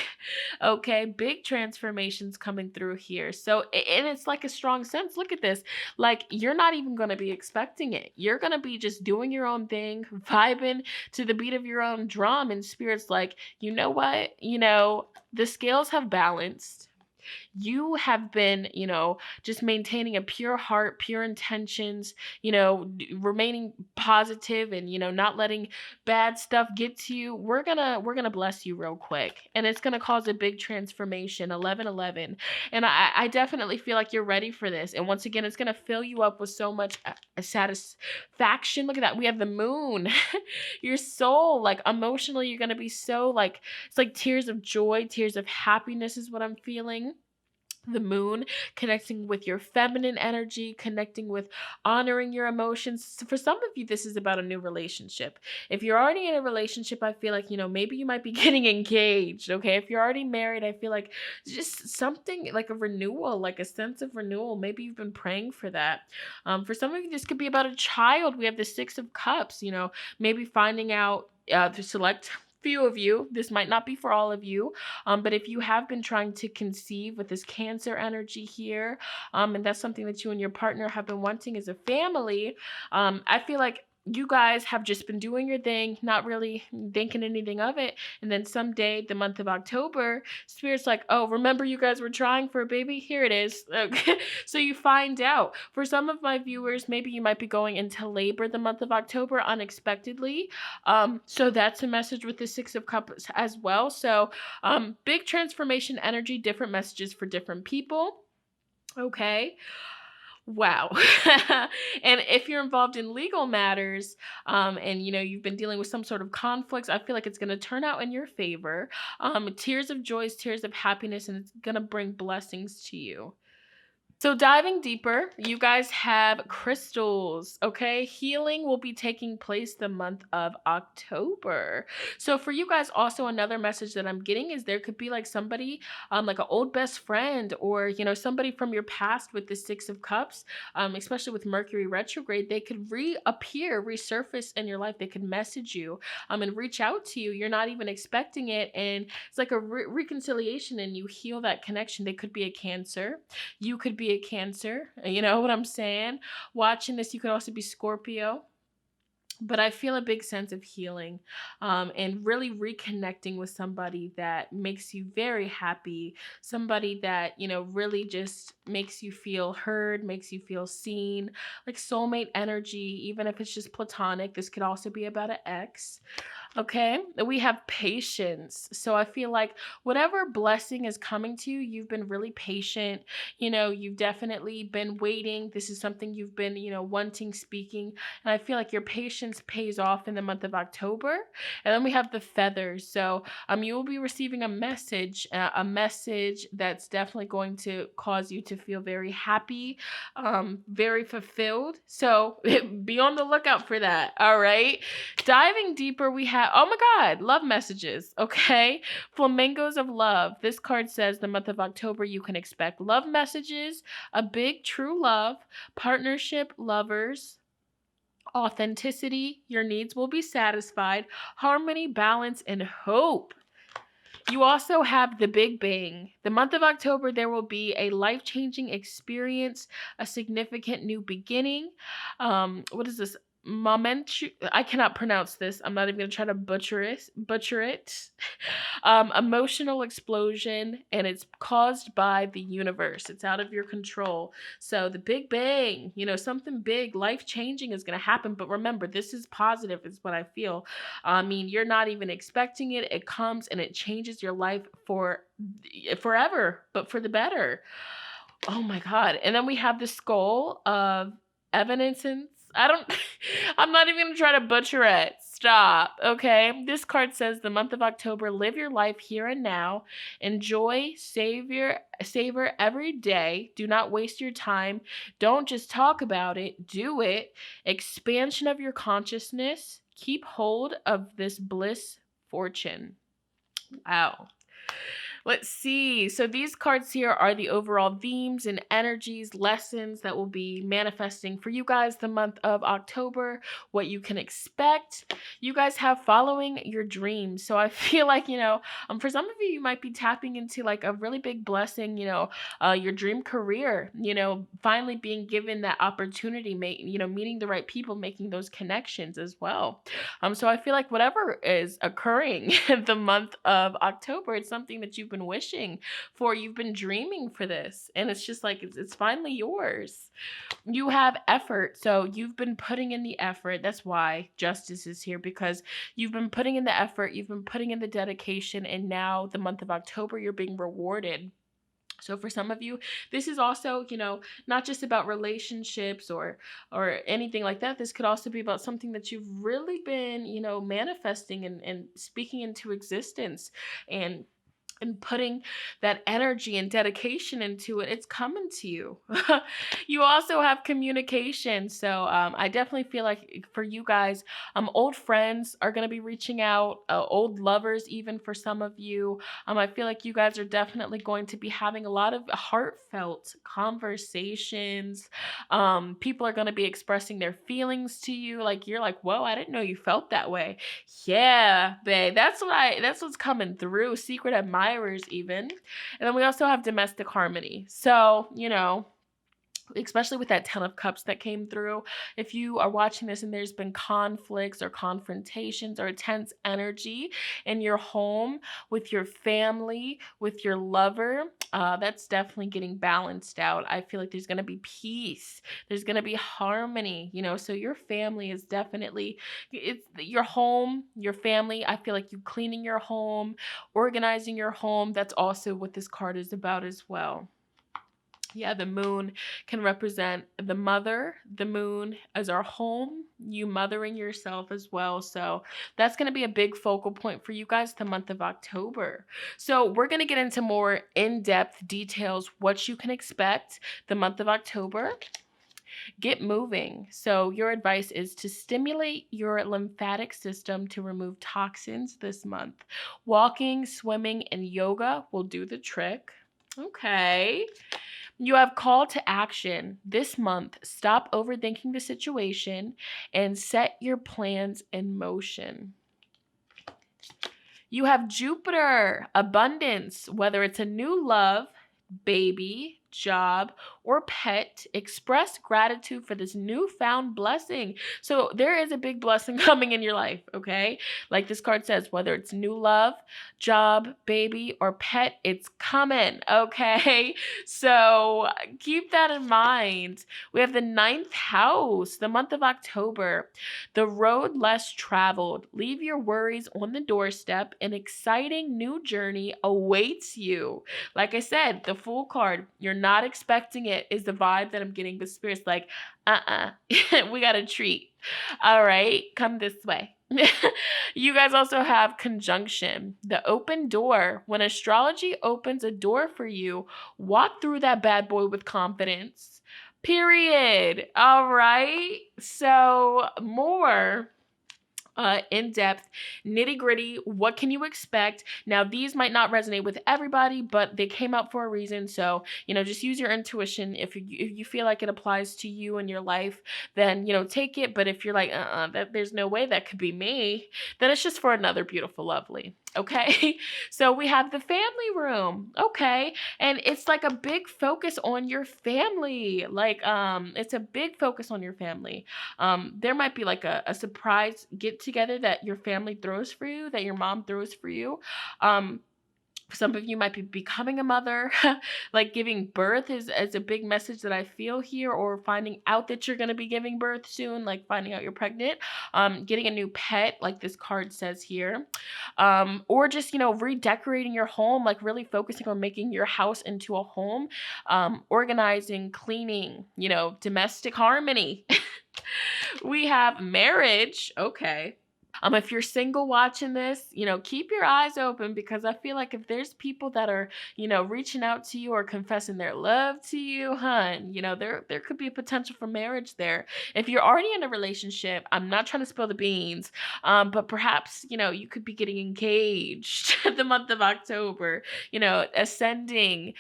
Okay, big transformations coming through here. So, and it's like a strong sense. Look at this. Like, you're not even going to be expecting it. You're going to be just doing your own thing, vibing to the beat of your own drum. And spirit's like, you know what? The scales have balanced. You have been, just maintaining a pure heart, pure intentions, remaining positive and, not letting bad stuff get to you. We're gonna bless you real quick. And it's gonna cause a big transformation, 1111. And I definitely feel like you're ready for this. And once again, it's gonna fill you up with so much satisfaction. Look at that. We have the moon. Your soul, like emotionally, you're gonna be so like, it's like tears of joy, tears of happiness is what I'm feeling. The moon, connecting with your feminine energy, connecting with honoring your emotions. For some of you, this is about a new relationship. If you're already in a relationship, I feel like, maybe you might be getting engaged, okay? If you're already married, I feel like just something like a renewal, like a sense of renewal. Maybe you've been praying for that. For some of you, this could be about a child. We have the 6 of Cups, maybe finding out to select few of you, this might not be for all of you, but if you have been trying to conceive with this Cancer energy here, and that's something that you and your partner have been wanting as a family, I feel like you guys have just been doing your thing, not really thinking anything of it. And then someday, the month of October, Spirit's like, oh, remember you guys were trying for a baby? Here it is. Okay. So you find out. For some of my viewers, maybe you might be going into labor the month of October unexpectedly. So that's a message with the 6 of Cups as well. So big transformation energy, different messages for different people. Okay. Wow. And if you're involved in legal matters, and you've been dealing with some sort of conflicts, I feel like it's going to turn out in your favor. Tears of joy, tears of happiness, and it's going to bring blessings to you. So diving deeper, you guys have crystals, okay? Healing will be taking place the month of October. So for you guys, also another message that I'm getting is there could be like somebody, like an old best friend or, somebody from your past with the 6 of Cups, especially with Mercury retrograde, they could resurface in your life. They could message you and reach out to you. You're not even expecting it. And it's like a reconciliation and you heal that connection. They could be a Cancer. You could be a Cancer, you know what I'm saying? Watching this, you could also be Scorpio. But I feel a big sense of healing and really reconnecting with somebody that makes you very happy, somebody that, really just makes you feel heard, makes you feel seen, like soulmate energy, even if it's just platonic. This could also be about an ex. Okay, we have patience. So I feel like whatever blessing is coming to you, you've been really patient. You've definitely been waiting. This is something you've been, wanting, speaking. And I feel like your patience pays off in the month of October. And then we have the feathers. So you will be receiving a message that's definitely going to cause you to feel very happy, very fulfilled. So be on the lookout for that. All right. Diving deeper, we have, oh my God, love messages. Okay. Flamingos of love. This card says the month of October, you can expect love messages, a big true love, partnership, lovers, authenticity. Your needs will be satisfied, harmony, balance, and hope. You also have the Big Bang. The month of October, there will be a life-changing experience, a significant new beginning. What is this? I cannot pronounce this. I'm not even gonna try to butcher it. Emotional explosion, and it's caused by the universe. It's out of your control. So the Big Bang, something big, life changing is gonna happen. But remember, this is positive, is what I feel. I mean, you're not even expecting it. It comes and it changes your life for forever, but for the better. Oh my God. And then we have the skull of evanescence. I'm not even gonna try to butcher it. Stop. Okay. This card says the month of October, live your life here and now. Enjoy, savor every day. Do not waste your time. Don't just talk about it, do it. Expansion of your consciousness. Keep hold of this bliss fortune. Wow. Let's see. So these cards here are the overall themes and energies, lessons that will be manifesting for you guys the month of October, what you can expect. You guys have following your dreams. So I feel like, for some of you, you might be tapping into like a really big blessing, your dream career, finally being given that opportunity, meeting the right people, making those connections as well. So I feel like whatever is occurring in the month of October, it's something that you've been wishing for. You've been dreaming for this, and it's just like it's finally yours. You have effort, so you've been putting in the effort. That's why justice is here, because you've been putting in the effort, you've been putting in the dedication, and now the month of October, you're being rewarded. So for some of you, this is also, not just about relationships or anything like that. This could also be about something that you've really been, manifesting and speaking into existence and putting that energy and dedication into it. It's coming to you. You also have communication. So I definitely feel like for you guys, old friends are going to be reaching out, old lovers, even for some of you. I feel like you guys are definitely going to be having a lot of heartfelt conversations. People are going to be expressing their feelings to you. Like you're like, whoa, I didn't know you felt that way. Yeah, babe, that's what's coming through. Secret admirers even. And then we also have domestic harmony. So, especially with that 10 of cups that came through, if you are watching this and there's been conflicts or confrontations or tense energy in your home, with your family, with your lover, that's definitely getting balanced out. I feel like there's going to be peace, there's going to be harmony, so your family is definitely, it's your home, your family. I feel like you cleaning your home, organizing your home, that's also what this card is about as well. Yeah, the moon can represent the mother. The moon is our home, you mothering yourself as well. So that's going to be a big focal point for you guys the month of October. So we're going to get into more in-depth details, what you can expect the month of October. Get moving. So your advice is to stimulate your lymphatic system to remove toxins this month. Walking, swimming, and yoga will do the trick. Okay. You have call to action this month. Stop overthinking the situation and set your plans in motion. You have Jupiter, abundance, whether it's a new love, baby, job, or pet. Express gratitude for this newfound blessing. So there is a big blessing coming in your life, okay? Like this card says, whether it's new love, job, baby, or pet, it's coming, okay? So keep that in mind. We have the 9th house, the month of October. The road less traveled. Leave your worries on the doorstep. An exciting new journey awaits you. Like I said, the Fool card, you're not expecting it, is the vibe that I'm getting. The spirit's like, we got a treat. All right, come this way. You guys also have conjunction, the open door. When astrology opens a door for you, walk through that bad boy with confidence. Period. All right. So more in-depth, nitty-gritty, what can you expect? Now, these might not resonate with everybody, but they came out for a reason. So, just use your intuition. If you feel like it applies to you in your life, then, take it. But if you're like, there's no way that could be me, then it's just for another beautiful lovely. Okay. So we have the family room. Okay. And it's like a big focus on your family. Like, it's a big focus on your family. There might be like a surprise get together that your family throws for you, that your mom throws for you. Um, some of you might be becoming a mother. Like giving birth is a big message that I feel here, or finding out that you're going to be giving birth soon, like finding out you're pregnant. Getting a new pet, like this card says here. Or just, redecorating your home, like really focusing on making your house into a home. Organizing, cleaning, domestic harmony. We have marriage. Okay. If you're single watching this, keep your eyes open, because I feel like if there's people that are, reaching out to you or confessing their love to you, hun, there could be a potential for marriage there. If you're already in a relationship, I'm not trying to spill the beans, but perhaps, you could be getting engaged the month of October, ascending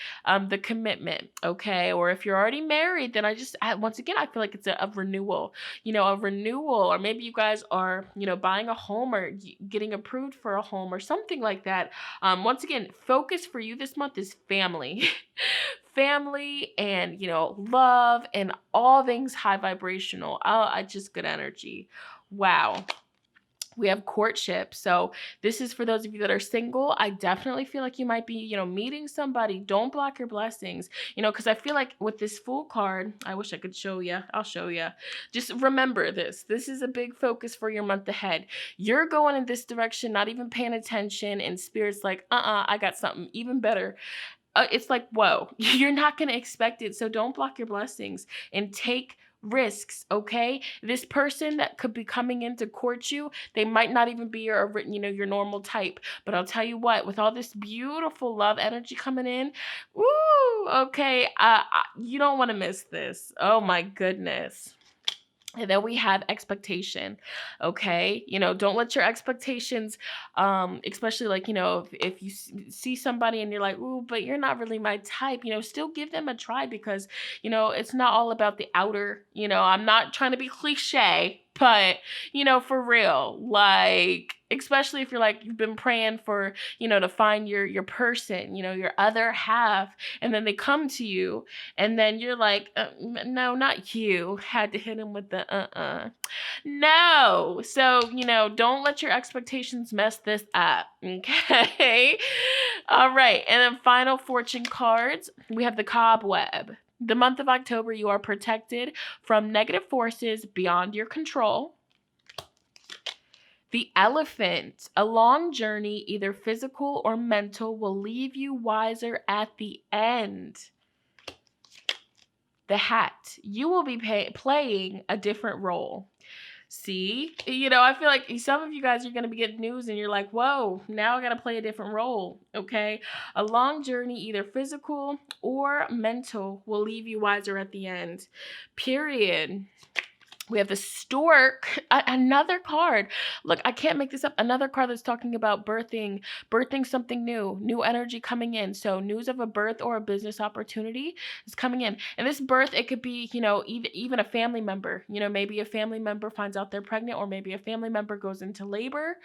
the commitment, okay? Or if you're already married, then once again, I feel like it's a renewal, or maybe you guys are, buying a home or getting approved for a home or something like that. Once again, focus for you this month is family. Family and, love and all things high vibrational. I just good energy. Wow. We have courtship. So this is for those of you that are single. I definitely feel like you might be, meeting somebody. Don't block your blessings, because I feel like with this Fool card, I wish I could show you. I'll show you. Just remember this. This is a big focus for your month ahead. You're going in this direction, not even paying attention, and Spirit's like, I got something even better. It's like, whoa, you're not going to expect it. So don't block your blessings and take risks, okay? This person that could be coming in to court you, they might not even be your normal type. But I'll tell you what, with all this beautiful love energy coming in, woo, okay, you don't want to miss this. Oh my goodness. And then we have expectation, okay? Don't let your expectations, especially like, if you see somebody and you're like, ooh, but you're not really my type, still give them a try, because, it's not all about the outer, I'm not trying to be cliche, but, for real, like, especially if you're like, you've been praying for, to find your person, your other half, and then they come to you, and then you're like, no, not you, had to hit him with the no. So, don't let your expectations mess this up, okay? All right, and then final fortune cards, we have the Cobweb. The month of October, you are protected from negative forces beyond your control. The Elephant. A long journey, either physical or mental, will leave you wiser at the end. The Hat. You will be playing a different role. See? I feel like some of you guys are going to be getting news and you're like, whoa, now I got to play a different role, okay? A long journey, either physical or mental, will leave you wiser at the end. Period. We have the Stork, another card. Look, I can't make this up. Another card that's talking about birthing something new energy coming in. So news of a birth or a business opportunity is coming in. And this birth, it could be, even a family member. Maybe a family member finds out they're pregnant, or maybe a family member goes into labor.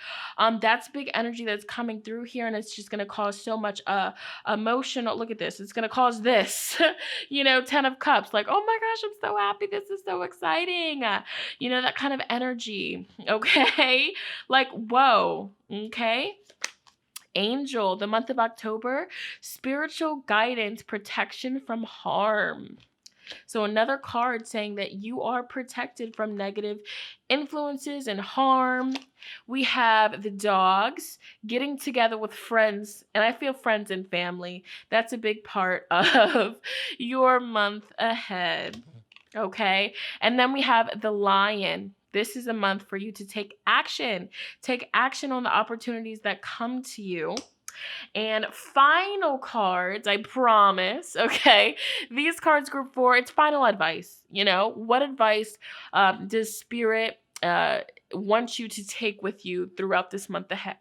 That's big energy that's coming through here, and it's just going to cause so much emotional. Look at this. It's going to cause this, 10 of Cups. Like, oh my gosh, I'm so happy. This is so exciting. That kind of energy, okay? Like, whoa, okay? Angel, the month of October, spiritual guidance, protection from harm. So another card saying that you are protected from negative influences and harm. We have the Dogs, getting together with friends, and I feel friends and family. That's a big part of your month ahead. Okay, and then we have the Lion. This is a month for you to take action. Take action on the opportunities that come to you. And final cards, I promise, okay? These cards, group 4, it's final advice. What advice does Spirit want you to take with you throughout this month ahead?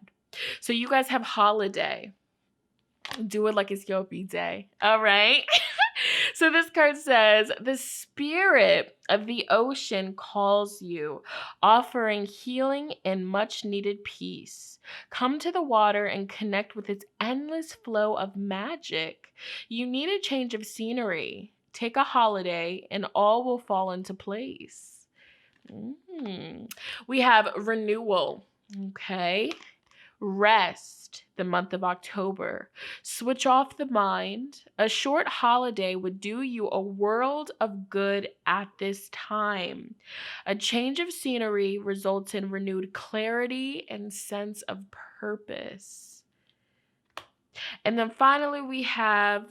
So you guys have holiday. Do it like it's your B-Day, all right? So this card says, the spirit of the ocean calls you, offering healing and much needed peace. Come to the water and connect with its endless flow of magic. You need a change of scenery. Take a holiday and all will fall into place. We have renewal. Okay. Rest, the month of October. Switch off the mind. A short holiday would do you a world of good at this time. A change of scenery results in renewed clarity and sense of purpose. And then finally we have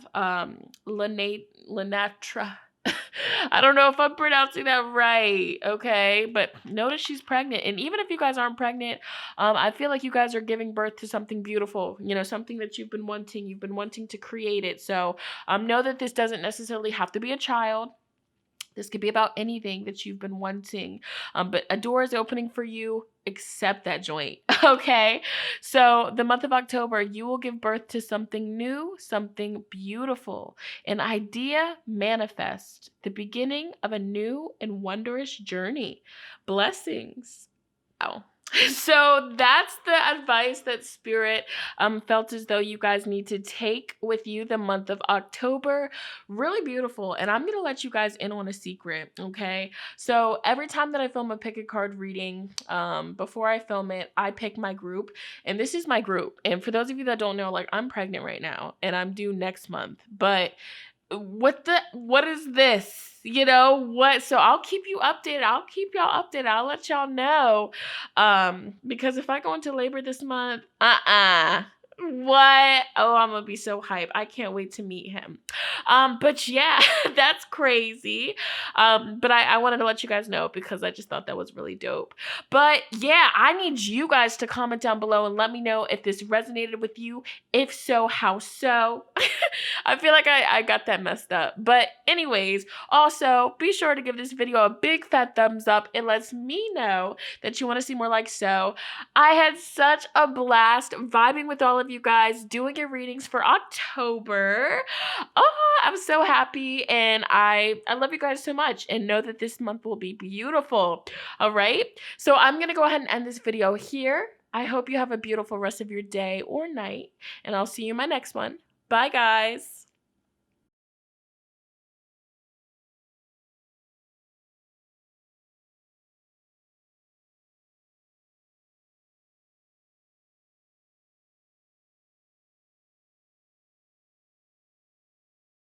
Lenatra. I don't know if I'm pronouncing that right, okay? But notice she's pregnant. And even if you guys aren't pregnant, I feel like you guys are giving birth to something beautiful, something that you've been wanting. You've been wanting to create it. So know that this doesn't necessarily have to be a child. This could be about anything that you've been wanting. But a door is opening for you. Accept that joint, okay? So the month of October, you will give birth to something new, something beautiful. An idea manifest, the beginning of a new and wondrous journey. Blessings. Oh. So that's the advice that Spirit felt as though you guys need to take with you the month of October. Really beautiful. And I'm going to let you guys in on a secret, okay? So every time that I film a pick a card reading, before I film it, I pick my group. And this is my group. And for those of you that don't know, like, I'm pregnant right now and I'm due next month. But what is this? What? So I'll keep you updated. I'll keep y'all updated. I'll let y'all know. Because if I go into labor this month, what? Oh, I'm gonna be so hyped. I can't wait to meet him. But yeah, that's crazy. But I wanted to let you guys know because I just thought that was really dope. But yeah, I need you guys to comment down below and let me know if this resonated with you. If so, how so? I feel like I got that messed up. But anyways, also be sure to give this video a big fat thumbs up. It lets me know that you want to see more like so. I had such a blast vibing with all of you guys, doing your readings for October. Oh, I'm so happy and I love you guys so much and know that this month will be beautiful. All right. So I'm going to go ahead and end this video here. I hope you have a beautiful rest of your day or night and I'll see you in my next one. Bye, guys.